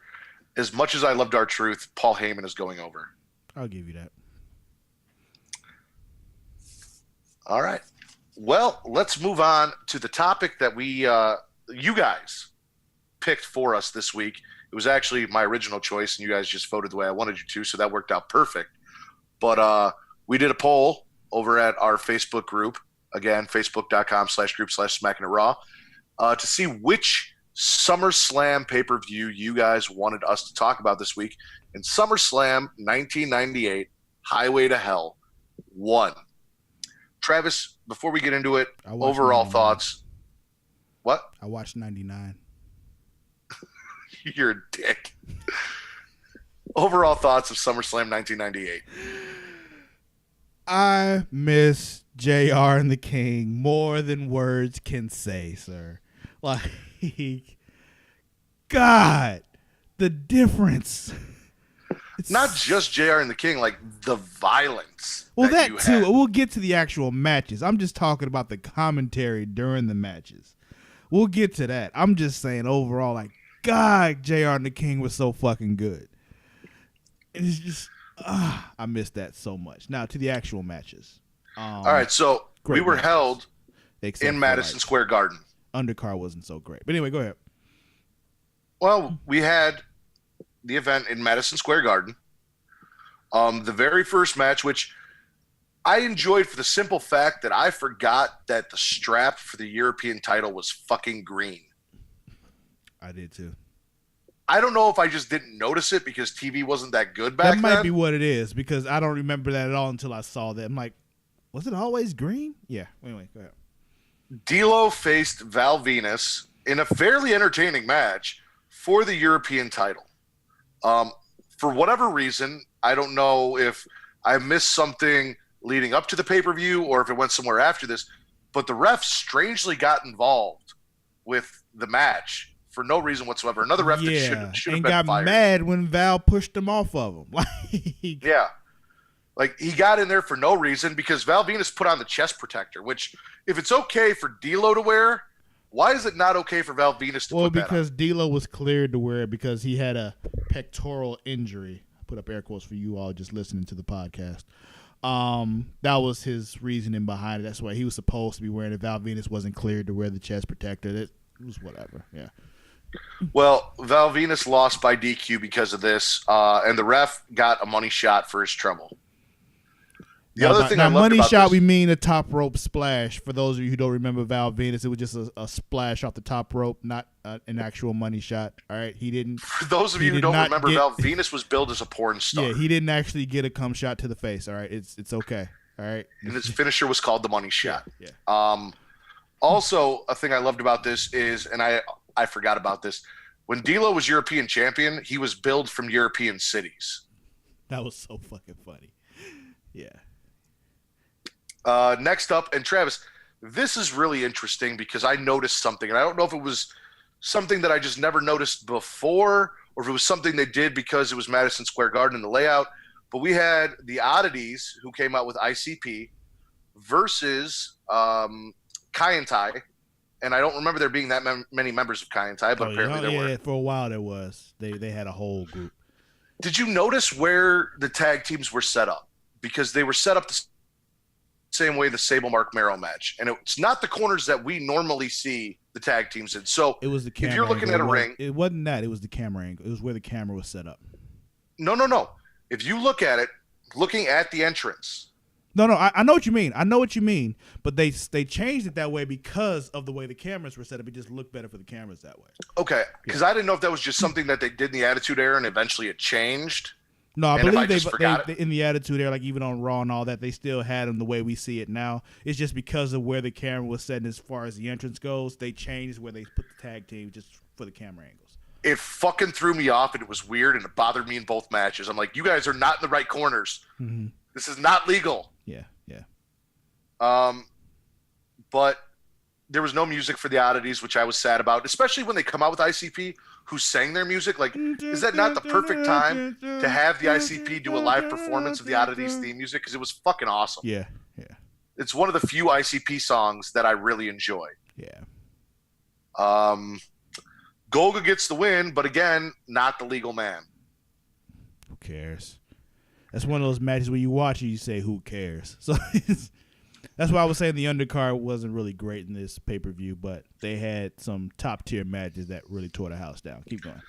As much as I loved R-Truth, Paul Heyman is going over. I'll give you that. All right. Well, let's move on to the topic that you guys picked for us this week. It was actually my original choice, and you guys just voted the way I wanted you to, so that worked out perfect. But we did a poll over at our Facebook group, again, facebook.com/group/SmackinItRaw, to see which SummerSlam pay-per-view you guys wanted us to talk about this week. And SummerSlam 1998, Highway to Hell, won. Travis, before we get into it, overall 99. Thoughts. What? I watched 99. You're a dick. Overall thoughts of SummerSlam 1998. I miss JR and the King more than words can say, sir. Like, God, the difference. It's not just JR and the King, like the violence. Well, that too. We'll get to the actual matches. I'm just talking about the commentary during the matches. We'll get to that. I'm just saying overall, like, God, JR and the King was so fucking good. And it's just, I miss that so much. Now to the actual matches. All right, so we were matches, held except in Madison Square Garden. Undercard wasn't so great. But anyway, go ahead. Well, we had the event in Madison Square Garden. The very first match, which I enjoyed for the simple fact that I forgot that the strap for the European title was fucking green. I did too. I don't know if I just didn't notice it because TV wasn't that good back then. That might be what it is because I don't remember that at all until I saw that. I'm like, was it always green? Yeah. Anyway, go ahead. D'Lo faced Val Venus in a fairly entertaining match for the European title. For whatever reason, I don't know if I missed something leading up to the pay-per-view or if it went somewhere after this, but the ref strangely got involved with the match for no reason whatsoever. Another ref that should have been got fired. Mad when Val pushed him off of him. Yeah. Like, he got in there for no reason because Val Venus put on the chest protector, which, if it's okay for D'Lo to wear, why is it not okay for Val Venus to put that on? Well, because D'Lo was cleared to wear it because he had a pectoral injury. I put up air quotes for you all just listening to the podcast. That was his reasoning behind it. That's why he was supposed to be wearing it. Val Venus wasn't cleared to wear the chest protector. It was whatever. Yeah. Well, Val Venus lost by DQ because of this, and the ref got a money shot for his trouble. The other thing I loved money about shot, this, we mean a top rope splash. For those of you who don't remember Val Venus, it was just a splash off the top rope, not an actual money shot. All right, he didn't. for those of you who don't remember, Val Venus was billed as a porn star. Yeah, he didn't actually get a cum shot to the face. All right, it's okay. All right, and his finisher was called the money shot. Yeah. Also, a thing I loved about this is, and I forgot about this, when D'Lo was European champion, he was billed from European cities. That was so fucking funny. Yeah. Next up, and Travis, this is really interesting because I noticed something, and I don't know if it was something that I just never noticed before or if it was something they did because it was Madison Square Garden in the layout, but we had the Oddities who came out with ICP versus Kai and Tai, and I don't remember there being that many members of Kai and Tai, but apparently there were. For a while there was. They had a whole group. Did you notice where the tag teams were set up? Because they were set up the same way the Sable Mark Merrow match, and it's not the corners that we normally see the tag teams in. So it was the camera. If you're looking at a ring, it wasn't that. It was the camera angle. It was where the camera was set up. No. If you look at it, looking at the entrance. No. I know what you mean. I know what you mean. But they changed it that way because of the way the cameras were set up. It just looked better for the cameras that way. Okay, because I didn't know if that was just something that they did in the Attitude Era and eventually it changed. No, I believe they in the Attitude Era, like even on Raw and all that, they still had them the way we see it now. It's just because of where the camera was set as far as the entrance goes, they changed where they put the tag team just for the camera angles. It fucking threw me off, and it was weird, and it bothered me in both matches. I'm like, you guys are not in the right corners. Mm-hmm. This is not legal. Yeah. But there was no music for the Oddities, which I was sad about, especially when they come out with ICP, who sang their music. Like, is that not the perfect time to have the ICP do a live performance of the Oddities theme music? Because it was fucking awesome. Yeah. It's one of the few ICP songs that I really enjoy. Yeah. Golga gets the win, but again, not the legal man. Who cares? That's one of those matches where you watch and you say, who cares? So that's why I was saying the undercard wasn't really great in this pay-per-view, but they had some top-tier matches that really tore the house down. Keep going.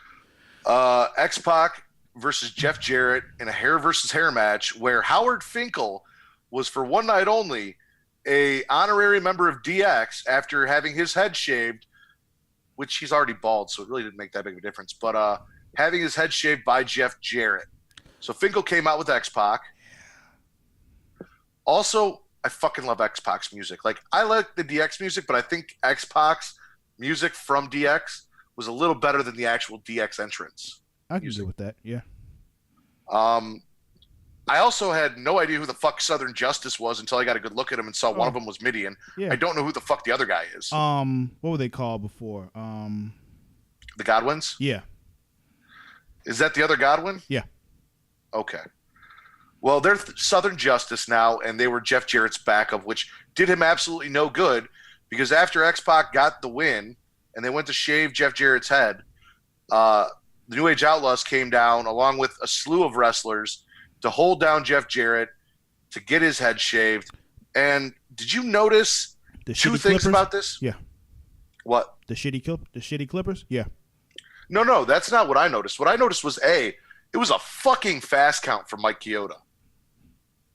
X-Pac versus Jeff Jarrett in a hair versus hair match where Howard Finkel was, for one night only, a honorary member of DX after having his head shaved, which he's already bald, so it really didn't make that big of a difference, but having his head shaved by Jeff Jarrett. So Finkel came out with X-Pac. Also, I fucking love X-Pac's music. Like, I like the DX music, but I think X-Pac's music from DX was a little better than the actual DX entrance. I can deal with that, yeah. I also had no idea who the fuck Southern Justice was until I got a good look at him and saw one of them was Midian. Yeah. I don't know who the fuck the other guy is. What were they called before? The Godwins? Yeah. Is that the other Godwin? Yeah. Okay. Well, they're Southern Justice now, and they were Jeff Jarrett's backup, which did him absolutely no good because after X-Pac got the win and they went to shave Jeff Jarrett's head, The New Age Outlaws came down along with a slew of wrestlers to hold down Jeff Jarrett, to get his head shaved. And did you notice The two shitty things Clippers? about this? Yeah. What? The shitty Clippers? Yeah. No, that's not what I noticed. What I noticed was A, it was a fucking fast count from Mike Chioda.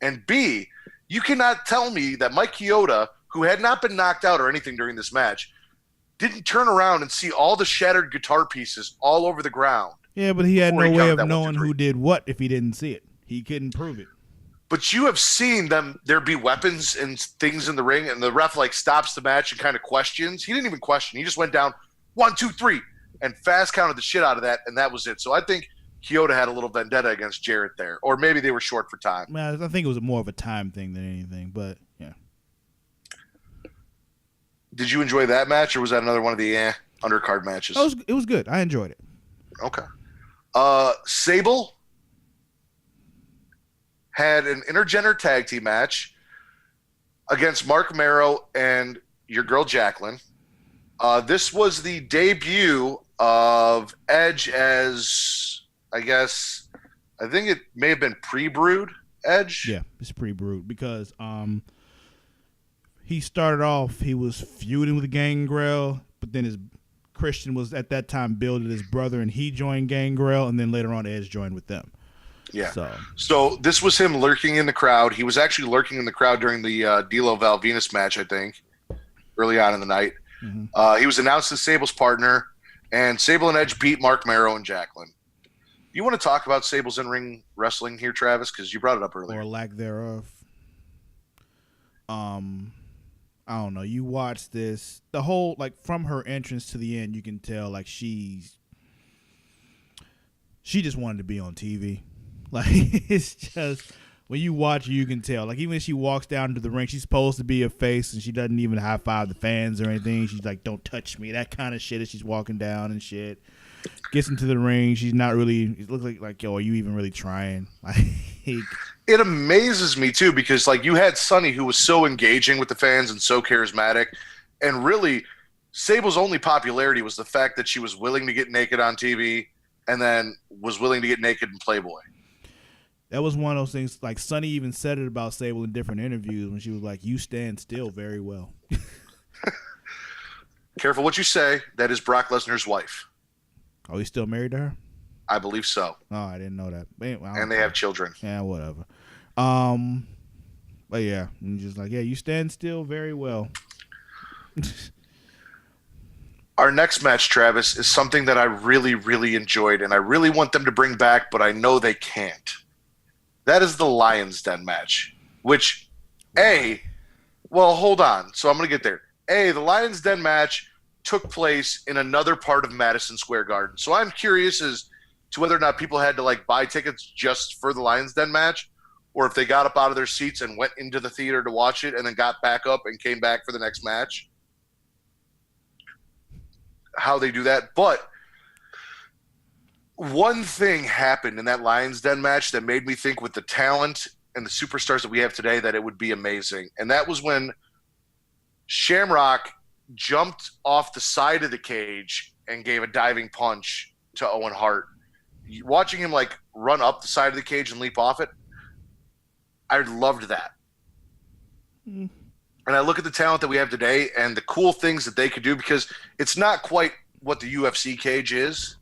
And B, you cannot tell me that Mike Chioda, who had not been knocked out or anything during this match, didn't turn around and see all the shattered guitar pieces all over the ground. Yeah, but he had before no he way counted of that 1, 2, knowing 3. who did what if he didn't see it. He couldn't prove it. But you have seen there be weapons and things in the ring, and the ref like stops the match and kind of questions. He didn't even question. He just went down 1, 2, 3 and fast counted the shit out of that, and that was it. So I think Chioda had a little vendetta against Jarrett there, or maybe they were short for time. Man, I think it was more of a time thing than anything, but yeah. Did you enjoy that match, or was that another one of the undercard matches? It was good. I enjoyed it. Okay. Sable had an intergender tag team match against Mark Marrow and your girl Jacqueline. This was the debut of Edge as, I think it may have been pre-brewed Edge. Yeah, it's pre-brewed because he started off, he was feuding with Gangrel, but then his Christian was at that time billed as his brother, and he joined Gangrel, and then later on Edge joined with them. Yeah. So this was him lurking in the crowd. He was actually lurking in the crowd during the D'Lo Val Venus match, I think, early on in the night. Mm-hmm. He was announced as Sable's partner, and Sable and Edge beat Mark Marrow and Jacqueline. You want to talk about Sable's in-ring wrestling here, Travis? Because you brought it up earlier. Or lack thereof. I don't know. You watch this, the whole, like, from her entrance to the end, you can tell, like, she just wanted to be on TV. Like, it's just, when you watch her, you can tell. Like, even when she walks down into the ring, she's supposed to be a face, and she doesn't even high-five the fans or anything. She's like, don't touch me. That kind of shit as she's walking down and shit. Gets into the ring. She's not really, it looks like, yo, are you even really trying? Like, it amazes me, too, because, like, you had Sunny, who was so engaging with the fans and so charismatic, and really, Sable's only popularity was the fact that she was willing to get naked on TV and then was willing to get naked in Playboy. That was one of those things, like, Sunny even said it about Sable in different interviews when she was like, you stand still very well. Careful what you say. That is Brock Lesnar's wife. Oh, he's still married to her? I believe so. Oh, I didn't know that. And they have children. Yeah, whatever. But yeah, I'm just like, yeah, you stand still very well. Our next match, Travis, is something that I really, really enjoyed, and I really want them to bring back, but I know they can't. That is the Lion's Den match, which, hold on. So I'm going to get there. The Lion's Den match took place in another part of Madison Square Garden. So I'm curious as to whether or not people had to, like, buy tickets just for the Lion's Den match, or if they got up out of their seats and went into the theater to watch it and then got back up and came back for the next match. How they do that. But one thing happened in that Lion's Den match that made me think, with the talent and the superstars that we have today, that it would be amazing. And that was when Shamrock jumped off the side of the cage and gave a diving punch to Owen Hart. Watching him, like, run up the side of the cage and leap off it, I loved that. And I look at the talent that we have today and the cool things that they could do, because it's not quite what the UFC cage is,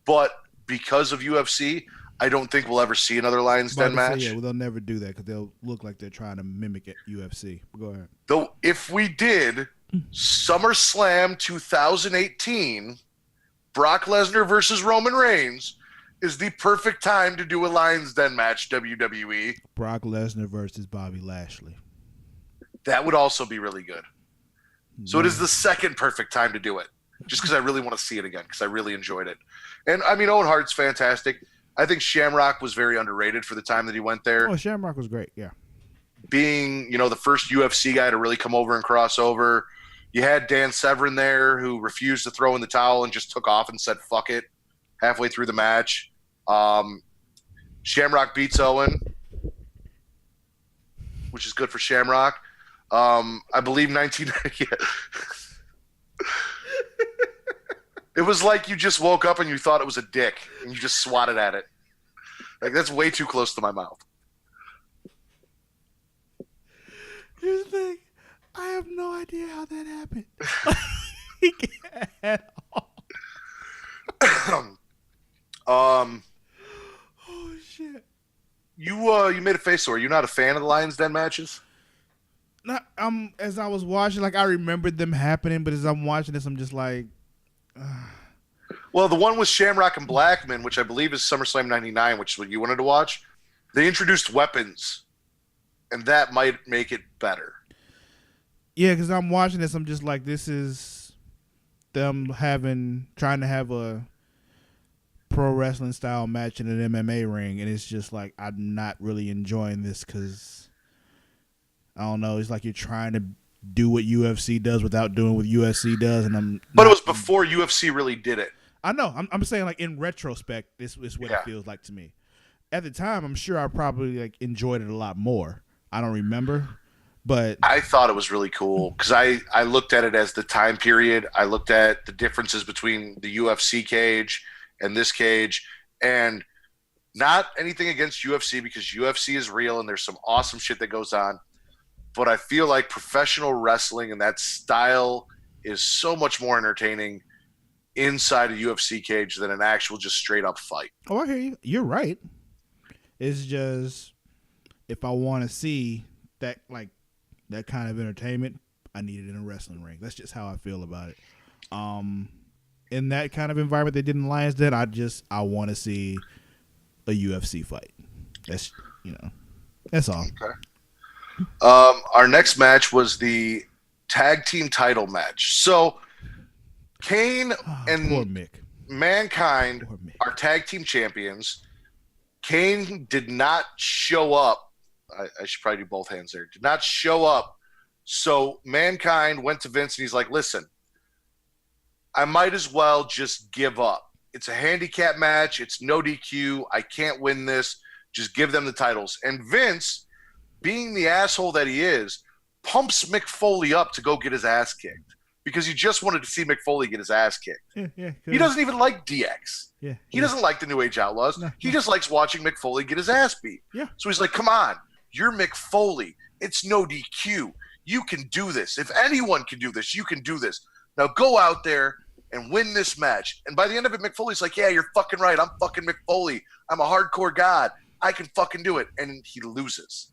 but because of UFC, I don't think we'll ever see another Lion's Den match. Yeah, well, they'll never do that because they'll look like they're trying to mimic it, UFC. Go ahead. Though if we did SummerSlam 2018, Brock Lesnar versus Roman Reigns is the perfect time to do a Lion's Den match, WWE. Brock Lesnar versus Bobby Lashley. That would also be really good. So it is the second perfect time to do it, just because I really want to see it again, because I really enjoyed it. And, I mean, Owen Hart's fantastic. I think Shamrock was very underrated for the time that he went there. Oh, Shamrock was great, yeah. Being, the first UFC guy to really come over and cross over. You had Dan Severn there, who refused to throw in the towel and just took off and said, fuck it, halfway through the match. Shamrock beats Owen, which is good for Shamrock. I believe 19... It was like you just woke up and you thought it was a dick and you just swatted at it. Like, that's way too close to my mouth. Here's the thing. I have no idea how that happened. At all. um, Oh shit. you made a face, or you're not a fan of the Lions Den matches? Not, as I was watching, like I remembered them happening, but as I'm watching this, I'm just like, Well, the one with Shamrock and Blackman, which I believe is SummerSlam '99, which is what you wanted to watch, they introduced weapons, and that might make it better. yeah, because I'm watching this, I'm just like, this is them trying to have a pro wrestling style match in an MMA ring, and it's just like I'm not really enjoying this because I don't know. It's like you're trying to do what UFC does without doing what UFC does, and But it was before UFC really did it. I know. I'm saying like in retrospect, this is what it feels like to me. At the time, I'm sure I probably like enjoyed it a lot more. I don't remember, but I thought it was really cool because I looked at it as the time period. I looked at the differences between the UFC cage and this cage, and not anything against UFC because UFC is real and there's some awesome shit that goes on. But I feel like professional wrestling and that style is so much more entertaining inside a UFC cage than an actual just straight up fight. oh, I hear you. You're right. It's just if I want to see that that kind of entertainment, I need it in a wrestling ring. That's just how I feel about it. In that kind of environment they did in Lions Den, I want to see a UFC fight. That's that's all. Okay. Our next match was the tag team title match. So Kane and Poor Mick. Mankind Poor Mick. are tag team champions. Kane did not show up. I should probably do both hands there. Did not show up. So Mankind went to Vince and he's like, listen, I might as well just give up. It's a handicap match. It's no DQ. I can't win this. Just give them the titles. And Vince, being the asshole that he is, pumps Mick Foley up to go get his ass kicked because he just wanted to see Mick Foley get his ass kicked. Yeah, He doesn't even like DX. He doesn't like the New Age Outlaws. He just likes watching Mick Foley get his ass beat. Yeah. So he's like, come on, you're Mick Foley. It's no DQ. You can do this. If anyone can do this, you can do this. Now go out there and win this match. And by the end of it, Mick Foley's like, yeah, you're fucking right. I'm fucking Mick Foley. I'm a hardcore god. I can fucking do it. And he loses.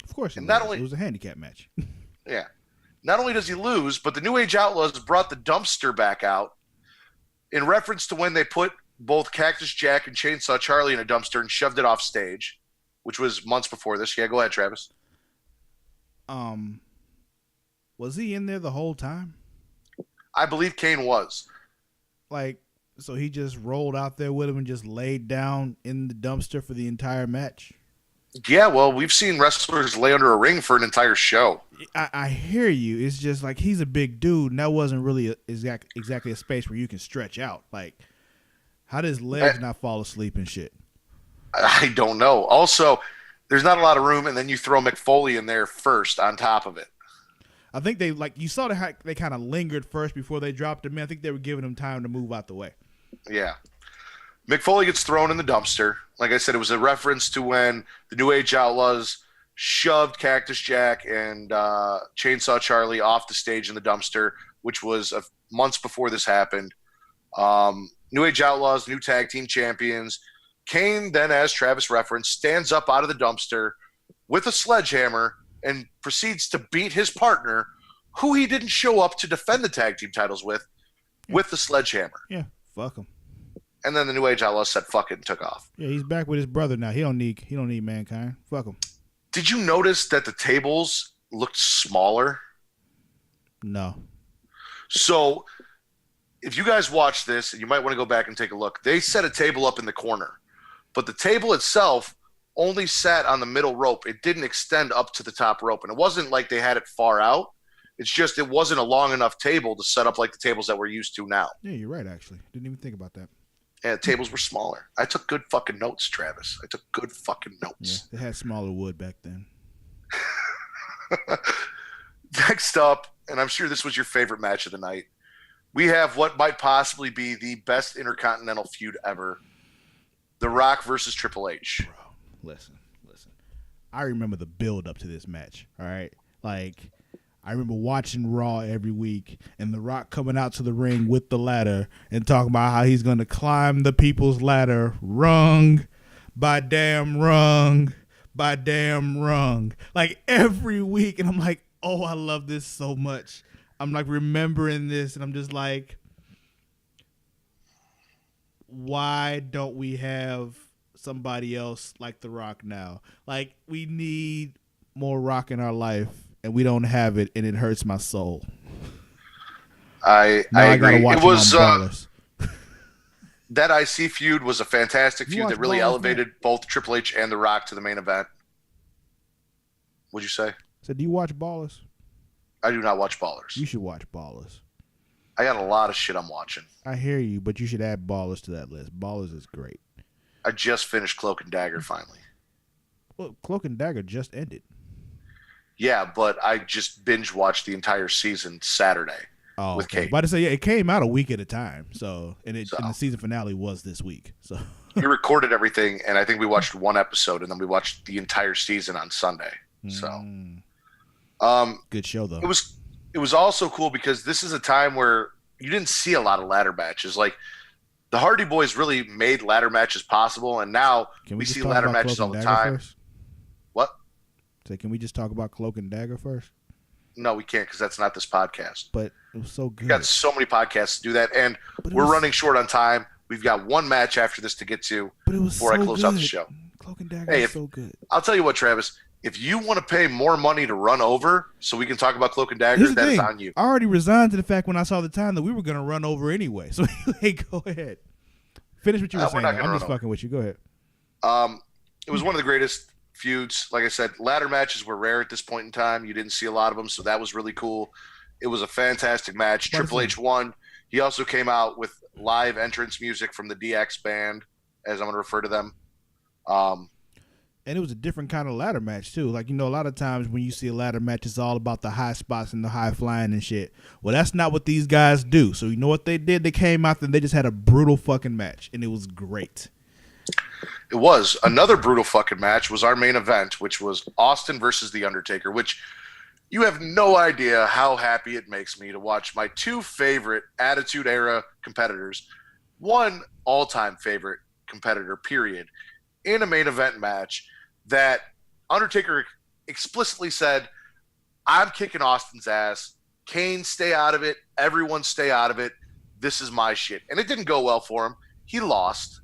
Of course, and not only it was a handicap match. Yeah. Not only does he lose, but the New Age Outlaws brought the dumpster back out in reference to when they put both Cactus Jack and Chainsaw Charlie in a dumpster and shoved it off stage, which was months before this. Yeah, go ahead, Travis. Was he in there the whole time? I believe Kane was. Like, so he just rolled out there with him and just laid down in the dumpster for the entire match? Yeah, well, we've seen wrestlers lay under a ring for an entire show. I hear you. It's just like he's a big dude, and that wasn't really exactly a space where you can stretch out. Like, how does legs not fall asleep and shit? I don't know. Also, there's not a lot of room, and then you throw Mick Foley in there first on top of it. I think they you saw they kind of lingered first before they dropped him in. I think they were giving him time to move out the way. Yeah. Mick Foley gets thrown in the dumpster. Like I said, it was a reference to when the New Age Outlaws shoved Cactus Jack and Chainsaw Charlie off the stage in the dumpster, which was months before this happened. New Age Outlaws, new tag team champions. Kane then, as Travis referenced, stands up out of the dumpster with a sledgehammer and proceeds to beat his partner, who he didn't show up to defend the tag team titles with the sledgehammer. Yeah, fuck him. And then the New Age Outlaws said fuck it and took off. Yeah, he's back with his brother now. He don't need Mankind. Fuck him. Did you notice that the tables looked smaller? No. So if you guys watch this, and you might want to go back and take a look, they set a table up in the corner. But the table itself only sat on the middle rope. It didn't extend up to the top rope. And it wasn't like they had it far out. It's just it wasn't a long enough table to set up like the tables that we're used to now. Yeah, you're right, actually. Didn't even think about that. Yeah, the tables were smaller. I took good fucking notes, Travis. I took good fucking notes. Yeah, they had smaller wood back then. Next up, and I'm sure this was your favorite match of the night, we have what might possibly be the best intercontinental feud ever: The Rock versus Triple H. Bro, listen. I remember the build up to this match. All right, like I remember watching Raw every week and The Rock coming out to the ring with the ladder and talking about how he's going to climb the people's ladder rung by damn rung by damn rung. Like every week. And I'm like, oh, I love this so much. I'm like remembering this and I'm just like, why don't we have somebody else like The Rock now? Like we need more Rock in our life and we don't have it and it hurts my soul. I Now I agree. gotta watch It was him on Ballers. that IC feud was a fantastic You feud watch that really Ballers, elevated both Triple H and The Rock to the main event. What'd you say? So do you watch Ballers? I do not watch Ballers. You should watch Ballers. I got a lot of shit I'm watching. I hear you, but you should add Ballers to that list. Ballers is great. I just finished Cloak and Dagger finally. Well, Cloak and Dagger just ended. Yeah, but I just binge watched the entire season Saturday with okay. Kate. But I say, yeah, it came out a week at a time. So, and So the season finale was this week. So we recorded everything, and I think we watched one episode, and then we watched the entire season on Sunday. So, good show though. It was also cool because this is a time where you didn't see a lot of ladder matches. Like the Hardy Boys really made ladder matches possible, and now we see ladder matches all the time. First? What? So can we just talk about Cloak and Dagger first? No, we can't because that's not this podcast. But it was so good. We got so many podcasts to do that, and we're running short on time. We've got one match after this to get to before I close out the show. Cloak and Dagger is so good. I'll tell you what, Travis. If you want to pay more money to run over so we can talk about Cloak and Dagger, that is on you. I already resigned to the fact when I saw the time that we were going to run over anyway. So, hey, go ahead. Finish what you were saying. I'm just fucking with you. Go ahead. It was one of the greatest feuds. Like I said, ladder matches were rare at this point in time. You didn't see a lot of them, so that was really cool. It was a fantastic match. Triple H won. He also came out with live entrance music from the DX band, as I'm going to refer to them. And it was a different kind of ladder match, too. Like, a lot of times when you see a ladder match, it's all about the high spots and the high flying and shit. Well, that's not what these guys do. So, you know what they did? They came out and they just had a brutal fucking match, and it was great. It was. Another brutal fucking match was our main event, which was Austin versus The Undertaker, which you have no idea how happy it makes me to watch my two favorite Attitude Era competitors, one all-time favorite competitor, period, in a main event match that Undertaker explicitly said, I'm kicking Austin's ass. Kane, stay out of it. Everyone stay out of it. This is my shit. And it didn't go well for him. He lost.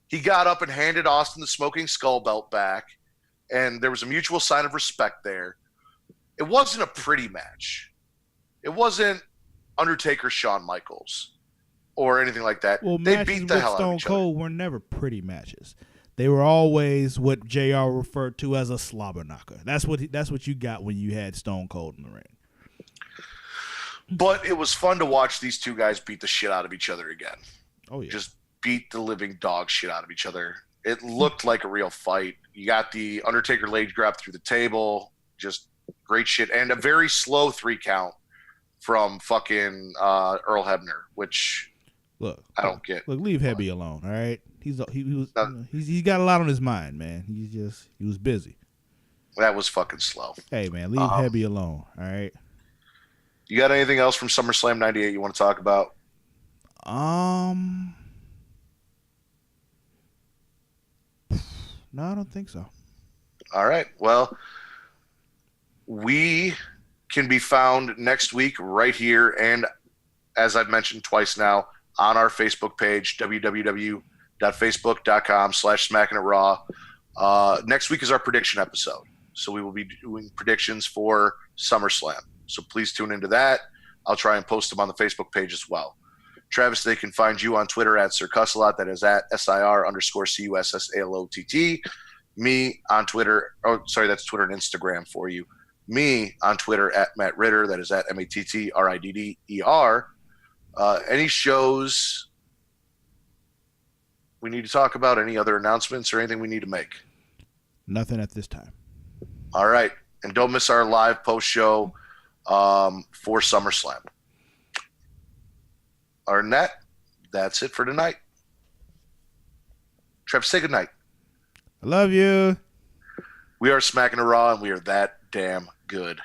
He got up and handed Austin the smoking skull belt back, and there was a mutual sign of respect there. It wasn't a pretty match. It wasn't Undertaker Shawn Michaels or anything like that. Well, they beat the hell out of each other. Stone Cold were never pretty matches. They were always what JR referred to as a slobber knocker. That's what you got when you had Stone Cold in the ring. But it was fun to watch these two guys beat the shit out of each other again. Oh yeah. Just beat the living dog shit out of each other. It looked like a real fight. You got the Undertaker leg drop through the table. Just great shit. And a very slow 3 count from fucking Earl Hebner, which I don't get. Look, leave Hebby alone, all right? He's got a lot on his mind, man. He was busy. That was fucking slow. Hey, man, leave Hebby alone, all right? You got anything else from SummerSlam 98 you want to talk about? No, I don't think so. All right. Well, we can be found next week right here, and as I've mentioned twice now, on our Facebook page, www.facebook.com/SmackinItRaw. Next week is our prediction episode, so we will be doing predictions for SummerSlam. So please tune into that. I'll try and post them on the Facebook page as well. Travis, they can find you on Twitter at Sir Cussalott. That is at SIR_CUSSALOTT. Me on Twitter. Oh, sorry, that's Twitter and Instagram for you. Me on Twitter at Matt Ritter. That is at MATTRIDDER. Any shows we need to talk about? Any other announcements or anything we need to make? Nothing at this time. All right. And don't miss our live post show for SummerSlam. Other than that, that's it for tonight. Trev, say goodnight. I love you. We are Smackin' a Raw, and we are that damn good.